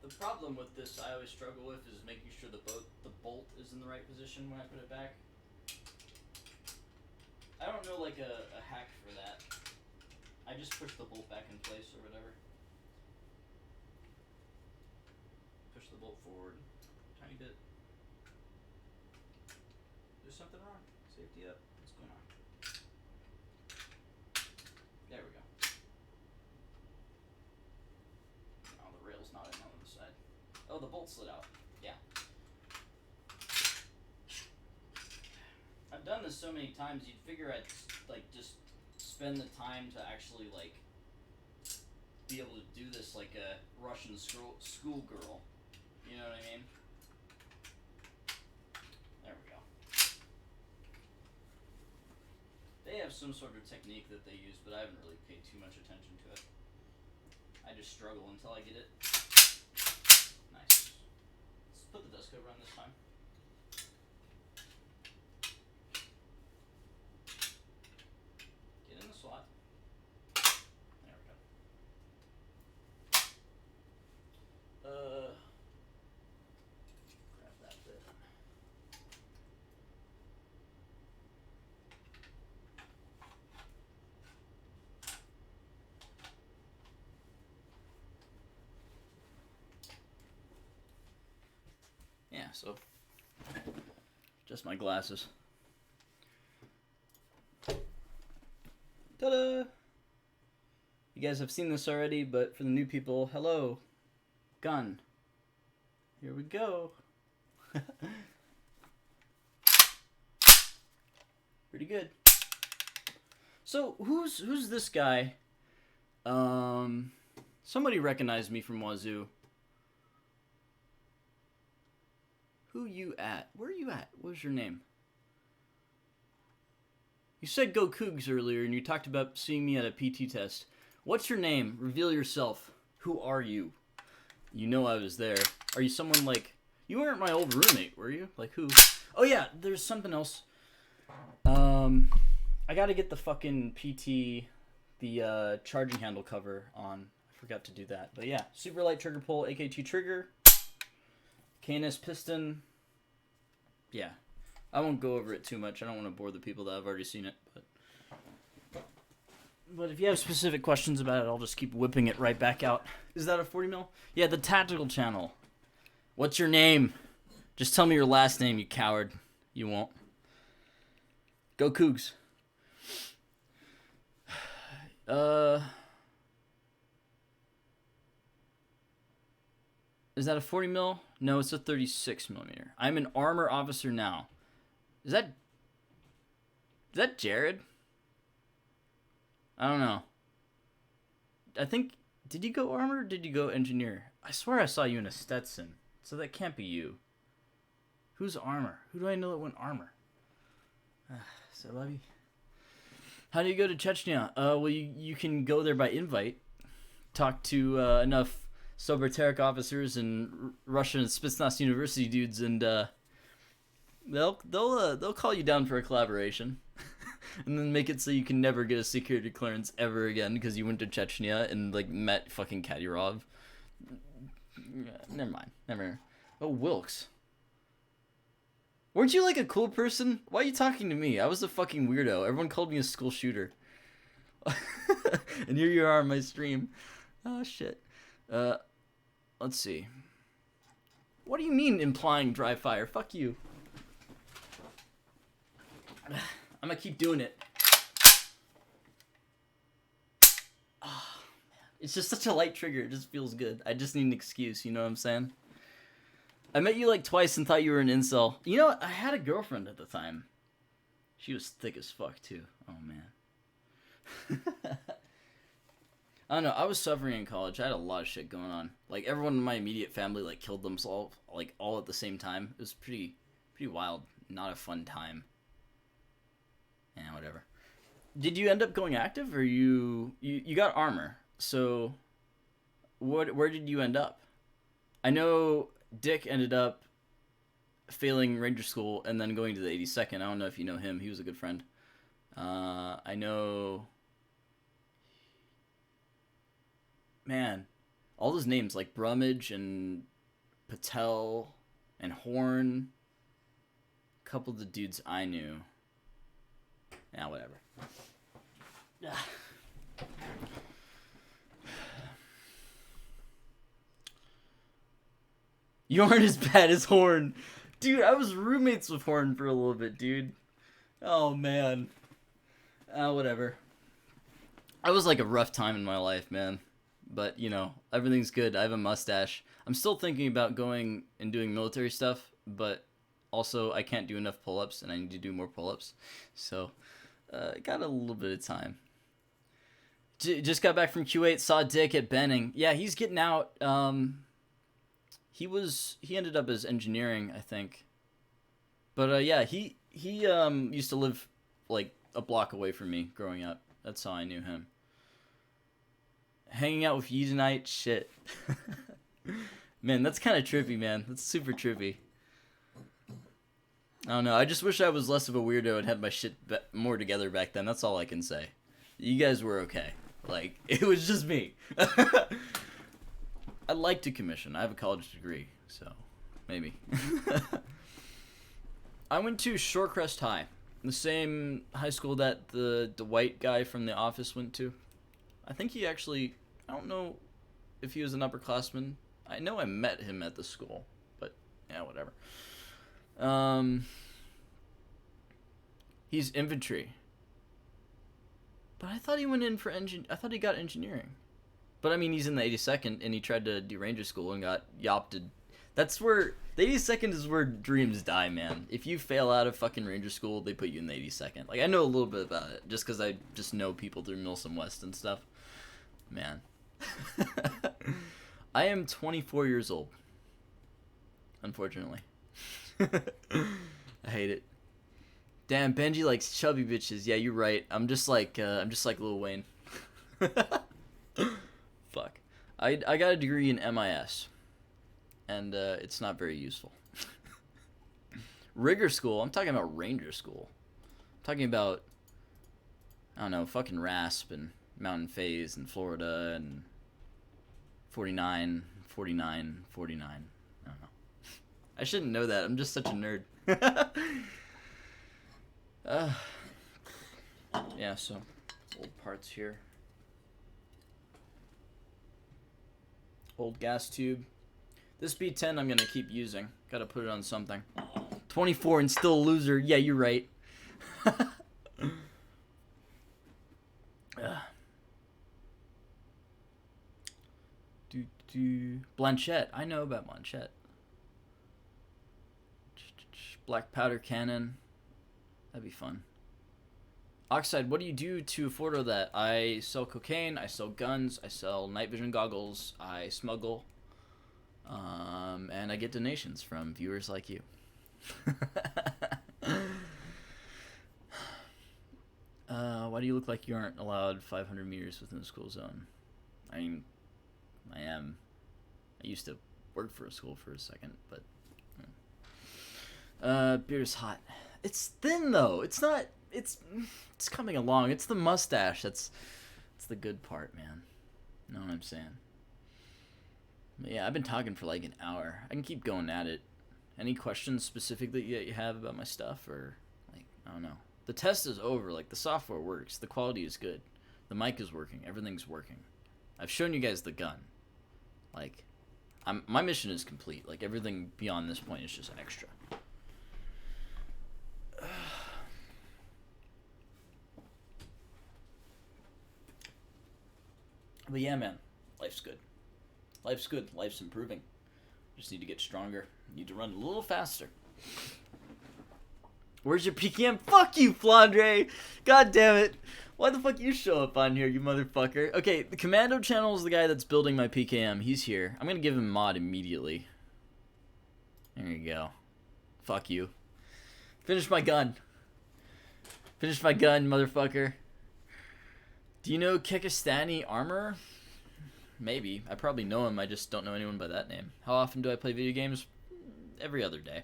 The problem with this I always struggle with is making sure the bolt is in the right position when I put it back. I don't know like a hack for that. I I just pushed the bolt back in place or whatever. Push the bolt forward. Tiny bit. There's something wrong. Safety up. What's going on? There we go. Oh, the rail's not in on the side. Oh, the bolt slid out. Yeah. I've done this so many times, you'd figure I'd, like, just spend the time to actually, like, be able to do this like a Russian schoolgirl. You know what I mean? There we go. They have some sort of technique that they use, but I haven't really paid too much attention to it. I just struggle until I get it. Nice. Let's put the dust cover on this time. Get in the slot. There we go. Grab that bit. Yeah, so just my glasses. Ta-da! You guys have seen this already, but for the new people, hello. Gun. Here we go. Pretty good. So who's this guy? Somebody recognized me from Wazoo. Who you at? Where are you at? What was your name? You said go Cougs earlier, and you talked about seeing me at a PT test. What's your name? Reveal yourself. Who are you? You know I was there. Are you someone like... You weren't my old roommate, were you? Like who? Oh yeah, there's something else. I gotta get the fucking PT, the charging handle cover on. I forgot to do that. But yeah, super light trigger pull, AKT trigger. KNS piston. Yeah. I won't go over it too much. I don't want to bore the people that have already seen it. But if you have specific questions about it, I'll just keep whipping it right back out. Is that a 40 mil? Yeah, the tactical channel. What's your name? Just tell me your last name, you coward. You won't. Go Cougs. Is that a 40 mil? No, it's a 36 millimeter. I'm an armor officer now. Is that Jared? I don't know. I think, did you go armor or did you go engineer? I swear I saw you in a Stetson, so that can't be you. Who's armor? Who do I know that went armor? So love you. How do you go to Chechnya? Well, you can go there by invite. Talk to enough Soberteric officers and Russian Spetsnaz University dudes, and they'll call you down for a collaboration, and then make it so you can never get a security clearance ever again because you went to Chechnya and like met fucking Kadyrov. Never mind. Never. Oh, Wilkes. Weren't you like a cool person? Why are you talking to me? I was a fucking weirdo. Everyone called me a school shooter. And here you are on my stream. Oh shit. Let's see. What do you mean implying dry fire? Fuck you. I'm gonna keep doing it. Oh, man. It's just such a light trigger. It just feels good. I just need an excuse. You know what I'm saying? I met you like twice and thought you were an incel. You know what? I had a girlfriend at the time. She was thick as fuck too. Oh man. I don't know. I was suffering in college. I had a lot of shit going on. Like everyone in my immediate family like killed themselves like all at the same time. It was pretty wild. Not a fun time. Yeah, whatever. Did you end up going active, or you got armor? So, where did you end up? I know Dick ended up failing Ranger School and then going to the 82nd. I don't know if you know him. He was a good friend. I know... Man, all those names like Brummage and Patel and Horn. A couple of the dudes I knew. Yeah, whatever. You aren't as bad as Horn. Dude, I was roommates with Horn for a little bit, dude. Oh, man. Whatever. I was like a rough time in my life, man. But, you know, everything's good. I have a mustache. I'm still thinking about going and doing military stuff, but also I can't do enough pull-ups, and I need to do more pull-ups. So, got a little bit of time. Just got back from Q8, saw Dick at Benning. Yeah, he's getting out. He ended up as engineering, I think. But yeah, he used to live like a block away from me growing up. That's how I knew him. Hanging out with you tonight, shit. Man, that's kind of trippy, man. That's super trippy. I don't know. I just wish I was less of a weirdo and had my shit more together back then. That's all I can say. You guys were okay. Like, it was just me. I'd like to commission. I have a college degree, so maybe. I went to Shorecrest High, the same high school that the white guy from The Office went to. I think he actually, I don't know if he was an upperclassman. I know I met him at the school, but yeah, whatever. He's infantry. But I thought he went in for I thought he got engineering. But I mean, he's in the 82nd, and he tried to do Ranger School and got yopted. That's where the 82nd is where dreams die, man. If you fail out of fucking Ranger School, they put you in the 82nd. Like, I know a little bit about it, just because I just know people through Milsom West and stuff. Man. I am 24 years old. Unfortunately. I hate it. Damn, Benji likes chubby bitches. Yeah, you're right. I'm just like Lil Wayne. Fuck. I got a degree in MIS, and it's not very useful. Rigger School. I'm talking about Ranger School. I'm talking about, I don't know, fucking RASP and Mountain Phase and Florida and 49. I don't know. I shouldn't know that. I'm just such a nerd. Yeah, so old parts here. Old gas tube. This B10 I'm gonna keep using. Gotta put it on something. 24 and still a loser. Yeah, you're right. Blanchette. I know about Blanchette. Black powder cannon. That'd be fun. Oxide, what do you do to afford all that? I sell cocaine, I sell guns, I sell night vision goggles, I smuggle, and I get donations from viewers like you. Why do you look like you aren't allowed 500 meters within the school zone? I mean, I am. I used to work for a school for a second, but... beer's hot. It's thin, though. It's not... It's coming along. It's the mustache. That's the good part, man. Know what I'm saying? But yeah, I've been talking for like an hour. I can keep going at it. Any questions specifically that you have about my stuff, or like, I don't know. The test is over. Like, the software works. The quality is good. The mic is working. Everything's working. I've shown you guys the gun. Like, my mission is complete. Like, everything beyond this point is just extra. But yeah, man, life's good. Life's good. Life's improving. Just need to get stronger. Need to run a little faster. Where's your PKM? Fuck you, Flandre! God damn it. Why the fuck you show up on here, you motherfucker? Okay, the Commando channel is the guy that's building my PKM. He's here. I'm gonna give him mod immediately. There you go. Fuck you. Finish my gun. Finish my gun, motherfucker. Do you know Kekistani Armor? Maybe. I probably know him. I just don't know anyone by that name. How often do I play video games? Every other day.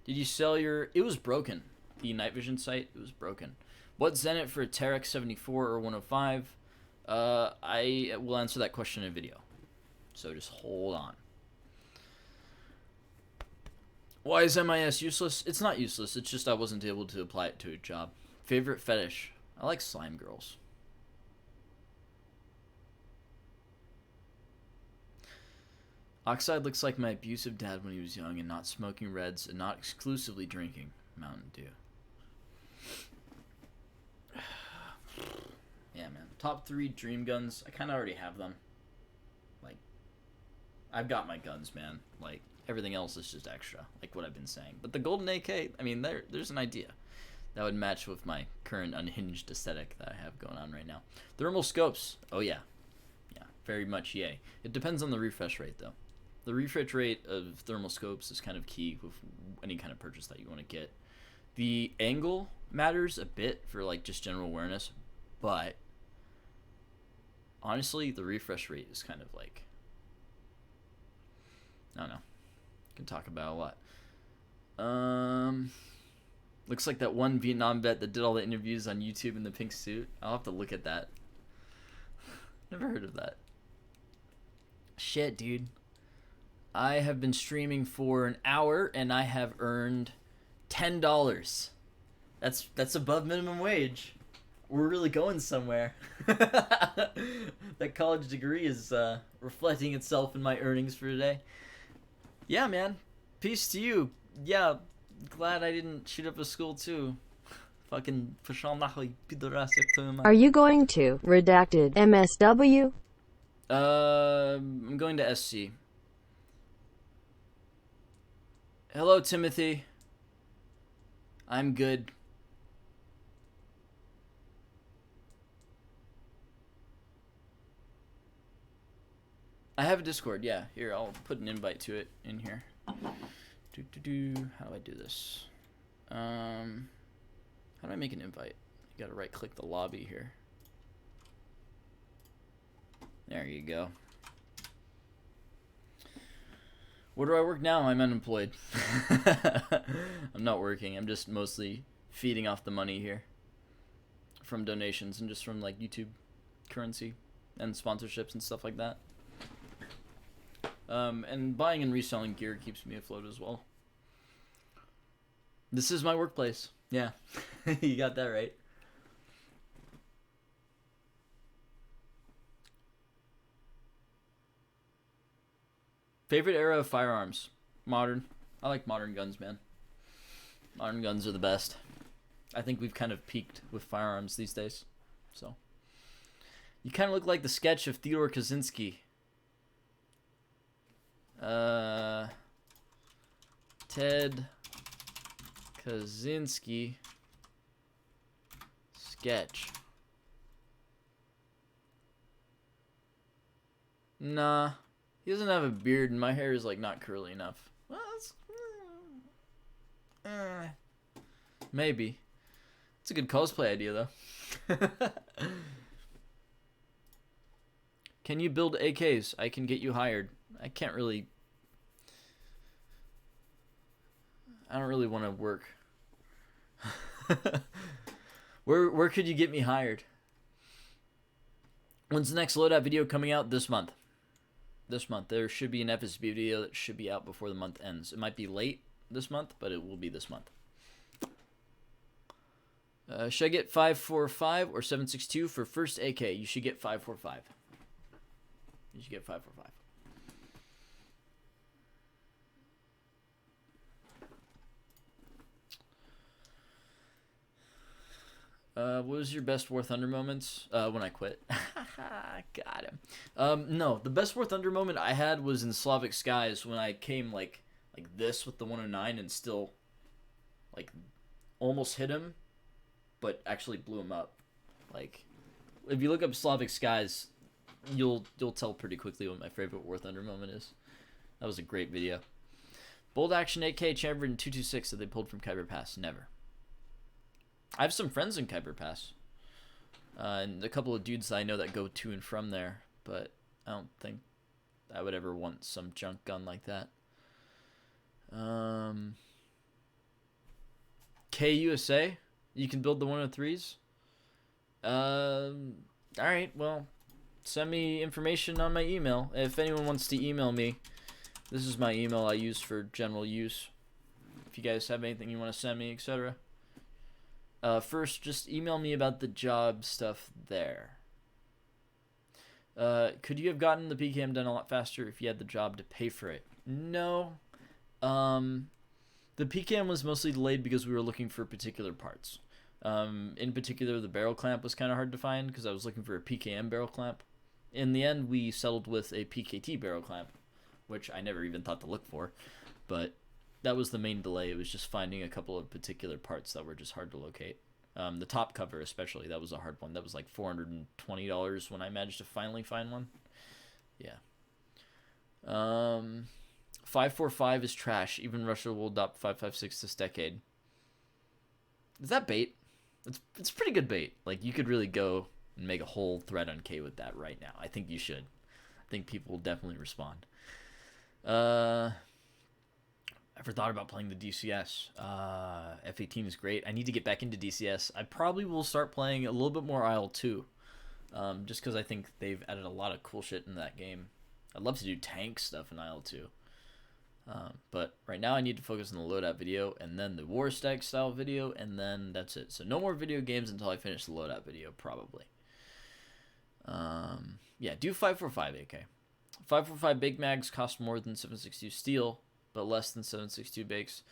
Did you sell your... It was broken. The night vision sight, it was broken. What's Zenit for a Terex 74 or 105? I will answer that question in a video. So just hold on. Why is MIS useless? It's not useless. It's just I wasn't able to apply it to a job. Favorite fetish? I like slime girls. Oxide looks like my abusive dad when he was young and not smoking Reds and not exclusively drinking Mountain Dew. Yeah, man. Top 3 dream guns. I kind of already have them. Like, I've got my guns, man. Like, everything else is just extra, like what I've been saying. But the Golden AK, I mean, there's an idea that would match with my current unhinged aesthetic that I have going on right now. Thermal scopes. Oh, yeah. Yeah, very much yay. It depends on the refresh rate, though. The refresh rate of thermal scopes is kind of key with any kind of purchase that you want to get. The angle matters a bit for, like, just general awareness, but honestly, the refresh rate is kind of like, I don't know. Can talk about a lot. Looks like that one Vietnam vet that did all the interviews on YouTube in the pink suit. I'll have to look at that. Never heard of that. Shit, dude. I have been streaming for an hour and I have earned $10. That's above minimum wage. We're really going somewhere. That college degree is reflecting itself in my earnings for today. Yeah, man. Peace to you. Yeah, glad I didn't shoot up a school too. Fucking Are you going to redacted MSW? I'm going to SC. Hello, Timothy. I'm good. I have a Discord, yeah. Here, I'll put an invite to it in here. How do I do this? How do I make an invite? You gotta right click the lobby here. There you go. Where do I work now? I'm unemployed. I'm not working. I'm just mostly feeding off the money here from donations and just from like YouTube currency and sponsorships and stuff like that. And buying and reselling gear keeps me afloat as well. This is my workplace. Yeah, you got that right. Favorite era of firearms? Modern. I like modern guns, man. Modern guns are the best. I think we've kind of peaked with firearms these days. So, you kind of look like the sketch of Theodore Kaczynski. Ted Kaczynski sketch. Nah, he doesn't have a beard and my hair is like not curly enough. Well, maybe. It's a good cosplay idea though. Can you build AKs? I can get you hired. I can't really. I don't really want to work. Where could you get me hired? When's the next loadout video coming out? This month. This month. There should be an FSB video that should be out before the month ends. It might be late this month, but it will be this month. Should I get 545 or 762 for first AK? You should get 545. You should get 545. What was your best War Thunder moments? When I quit. Got him. No, the best War Thunder moment I had was in Slavic Skies when I came like this with the 109 and still like almost hit him, but actually blew him up. Like, if you look up Slavic Skies, you'll tell pretty quickly what my favorite War Thunder moment is. That was a great video. Bold Action 8K Chambered 226 that they pulled from Khyber Pass. Never. I have some friends in Khyber Pass. And a couple of dudes that I know that go to and from there. But I don't think I would ever want some junk gun like that. KUSA? You can build the 103s? Alright, well, send me information on my email. If anyone wants to email me, this is my email I use for general use. If you guys have anything you want to send me, etc. First, just email me about the job stuff there. Could you have gotten the PKM done a lot faster if you had the job to pay for it? No. The PKM was mostly delayed because we were looking for particular parts. In particular, the barrel clamp was kind of hard to find because I was looking for a PKM barrel clamp. In the end, we settled with a PKT barrel clamp, which I never even thought to look for. But that was the main delay. It was just finding a couple of particular parts that were just hard to locate. The top cover especially, that was a hard one. That was like $420 when I managed to finally find one. Yeah. 545 is trash. Even Russia will adopt 556 this decade. Is that bait? It's pretty good bait. Like, you could really go and make a whole thread on K with that right now. I think you should. I think people will definitely respond. Ever thought about playing the DCS? F-18 is great. I need to get back into DCS. I probably will start playing a little bit more IL-2. Just because I think they've added a lot of cool shit in that game. I'd love to do tank stuff in IL-2. But right now I need to focus on the loadout video and then the war stack style video, and then that's it. So no more video games until I finish the loadout video, probably. Yeah, do 545 AK. 545 Big Mags cost more than 762 steel, but less than 762 bakes.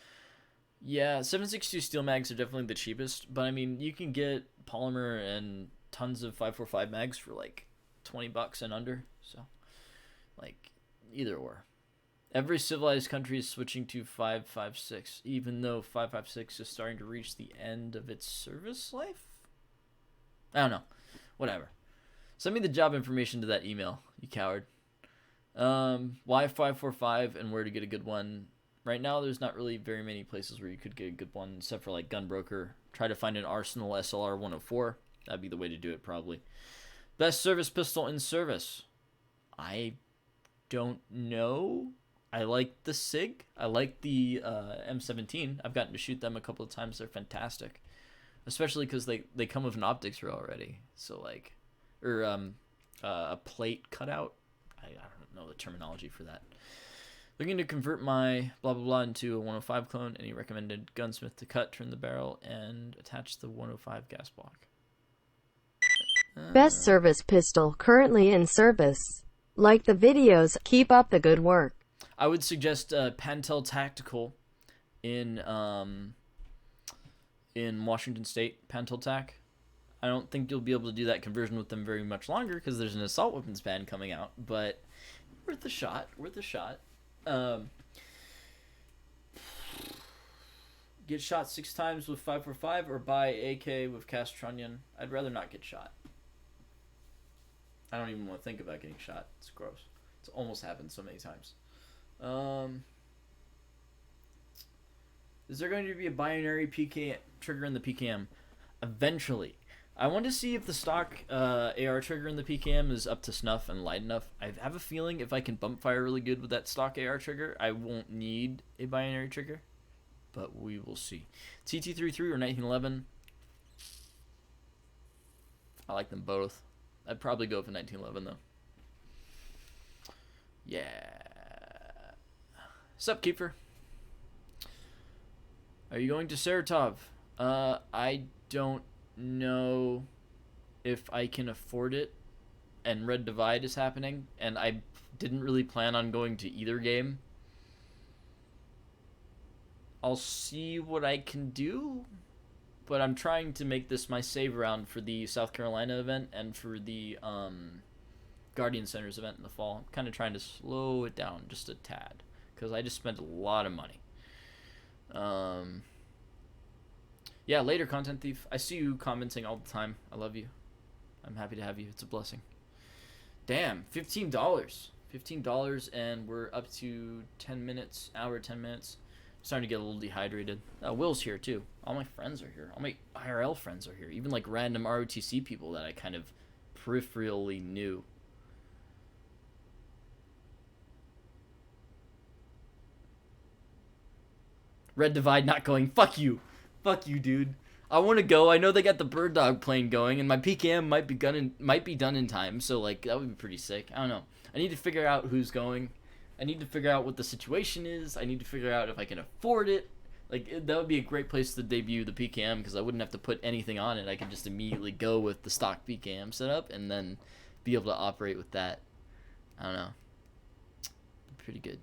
Yeah, 762 steel mags are definitely the cheapest, but I mean, you can get polymer and tons of 545 mags for like $20 and under, so like either or. Every civilized country is switching to 556, even though 556 is starting to reach the end of its service life? I don't know. Whatever. Send me the job information to that email, you coward. Why 545 and where to get a good one? Right now, there's not really very many places where you could get a good one, except for like Gunbroker. Try to find an Arsenal SLR 104. That'd be the way to do it, probably. Best service pistol in service? I don't know. I like the SIG. I like the M17. I've gotten to shoot them a couple of times. They're fantastic, especially because they come with an optics rail already. So like, or a plate cutout. I don't know the terminology for that. Looking to convert my blah blah blah into a 105 clone. Any recommended gunsmith to cut, turn the barrel, and attach the 105 gas block? Best service pistol currently in service. Like the videos, keep up the good work. I would suggest Pantel Tactical in Washington State, Pantel Tac. I don't think you'll be able to do that conversion with them very much longer because there's an assault weapons ban coming out, but worth a shot, Get shot 6 times with 545 or buy AK with Castronian. I'd rather not get shot. I don't even want to think about getting shot. It's gross. It's almost happened so many times. Is there going to be a binary PK trigger in the PKM? Eventually. I want to see if the stock AR trigger in the PKM is up to snuff and light enough. I have a feeling if I can bump fire really good with that stock AR trigger, I won't need a binary trigger. But we will see. TT33 or 1911. I like them both. I'd probably go for 1911 though. Yeah. Sup, Keeper? Are you going to Saratov? I don't know if I can afford it, and Red Divide is happening, and I didn't really plan on going to either game. I'll see what I can do, but I'm trying to make this my save round for the South Carolina event and for the Guardian Centers event in the fall. I'm kind of trying to slow it down just a tad, because I just spent a lot of money. Yeah, later, Content Thief. I see you commenting all the time. I love you. I'm happy to have you. It's a blessing. Damn, $15. $15, and we're up to 10 minutes, hour, 10 minutes. Starting to get a little dehydrated. Will's here, too. All my friends are here. All my IRL friends are here. Even, like, random ROTC people that I kind of peripherally knew. Red Divide not going. Fuck you. Fuck you, dude. I want to go. I know they got the Bird Dog plane going, and my PKM might be done in time, so, like, that would be pretty sick. I don't know. I need to figure out who's going. I need to figure out what the situation is. I need to figure out if I can afford it. Like, that would be a great place to debut the PKM, because I wouldn't have to put anything on it. I could just immediately go with the stock PKM setup, and then be able to operate with that. I don't know. Pretty good.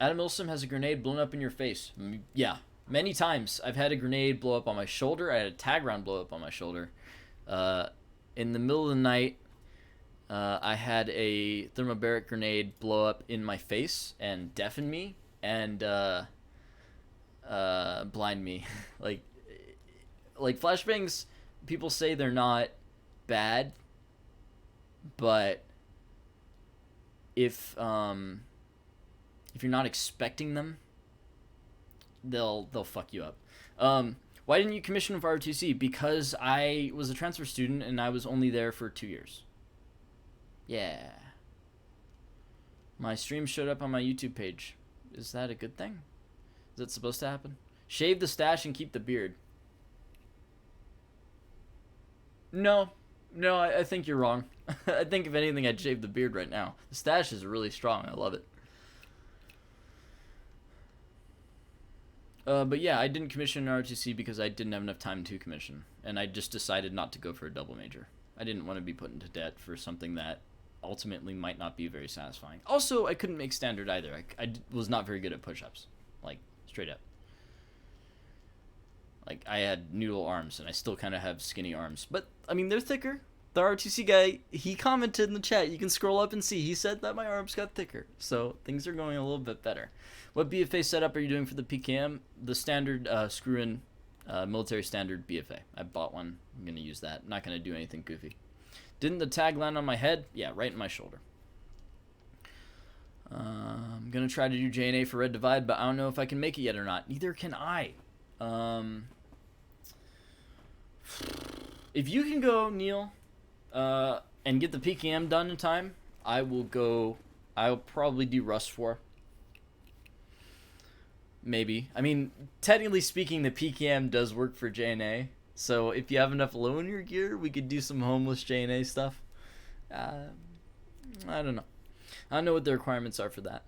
Adam Milsom has a grenade blown up in your face. Yeah, many times. I've had a grenade blow up on my shoulder. I had a tag round blow up on my shoulder. In the middle of the night, I had a thermobaric grenade blow up in my face and deafen me and blind me. like flashbangs, people say they're not bad, but if you're not expecting them, they'll fuck you up. Why didn't you commission with ROTC? Because I was a transfer student and I was only there for 2 years. Yeah. My stream showed up on my YouTube page. Is that a good thing? Is that supposed to happen? Shave the stash and keep the beard. No, I think you're wrong. I think if anything, I'd shave the beard right now. The stash is really strong. I love it. But yeah, I didn't commission an ROTC because I didn't have enough time to commission. And I just decided not to go for a double major. I didn't want to be put into debt for something that ultimately might not be very satisfying. Also, I couldn't make standard either. I was not very good at push-ups. Like, straight up. Like, I had noodle arms, and I still kind of have skinny arms. But, I mean, they're thicker. The ROTC guy, he commented in the chat. You can scroll up and see. He said that my arms got thicker. So, things are going a little bit better. What BFA setup are you doing for the PKM? The standard screw-in military standard BFA. I bought one. I'm going to use that. I'm not going to do anything goofy. Didn't the tag land on my head? Yeah, right in my shoulder. I'm going to try to do JNA for Red Divide, but I don't know if I can make it yet or not. Neither can I. If you can go, Neil, and get the PKM done in time, I will go. I'll probably do Rust 4. Maybe. I mean, technically speaking, the PKM does work for JNA. So if you have enough low in your gear, we could do some homeless JNA stuff. I don't know. I don't know what the requirements are for that.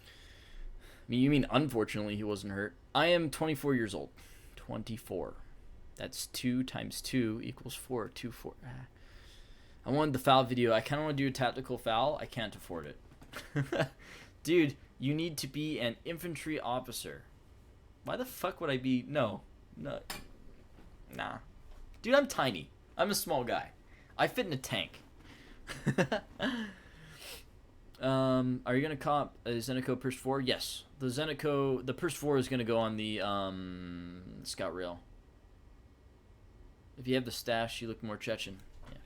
I mean, you mean unfortunately he wasn't hurt. I am 24 years old. 24. That's 2 times 2 equals 4. 2, 4. I wanted the foul video. I kind of want to do a tactical foul. I can't afford it. Dude, you need to be an infantry officer. Why the fuck would I be? No. Nah. Dude, I'm tiny. I'm a small guy. I fit in a tank. Are you gonna comp a Zenico Purse 4? Yes. The Purse 4 is gonna go on the Scout Rail. If you have the stash, you look more Chechen. Yeah.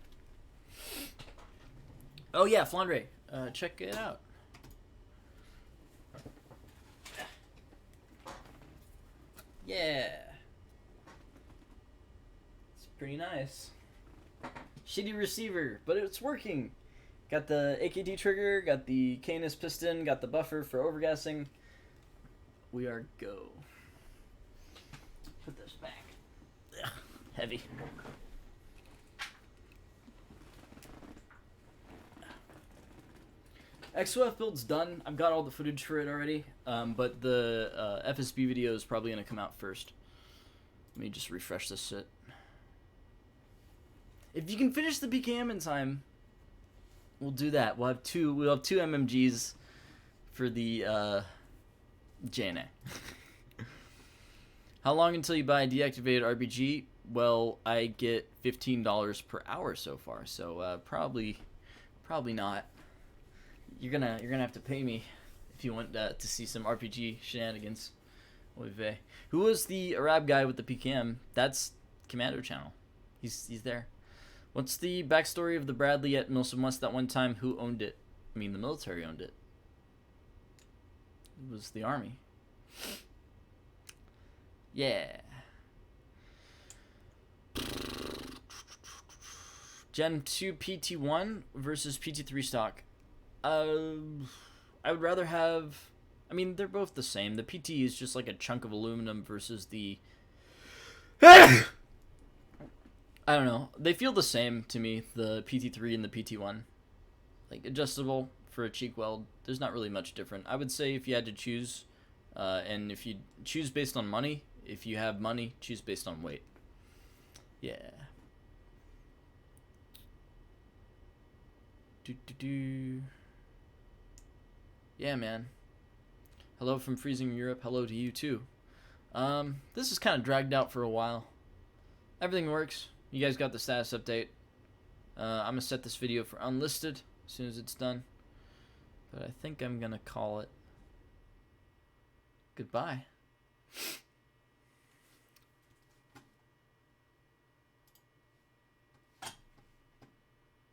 Oh yeah, Flandre. Check it out. Yeah. It's pretty nice. Shitty receiver, but it's working. Got the AKT trigger, got the Canis piston, got the buffer for overgassing. We are go. Put this back. Ugh, heavy. XOF build's done. I've got all the footage for it already, but the FSB video is probably going to come out first. Let me just refresh this shit. If you can finish the PKM in time, we'll do that. We'll have two MMGs for the JNA. How long until you buy a deactivated RPG? Well, I get $15 per hour so far, so probably not. You're gonna have to pay me if you want to see some RPG shenanigans. Oy vey. Who was the Arab guy with the PKM? That's Commando Channel. He's there. What's the backstory of the Bradley at Milsom West that one time? Who owned it? I mean, the military owned it. It was the army. Yeah. Gen 2 PT1 versus PT3 stock. I would rather have... I mean, they're both the same. The PT is just like a chunk of aluminum versus the... I don't know. They feel the same to me, the PT3 and the PT1. Like, adjustable for a cheek weld. There's not really much different. I would say if you had to choose, and if you choose based on money, if you have money, choose based on weight. Yeah. Yeah, man. Hello from freezing Europe. Hello to you too. This is kind of dragged out for a while. Everything works. You guys got the status update. I'm gonna set this video for unlisted as soon as it's done. But I think I'm gonna call it goodbye.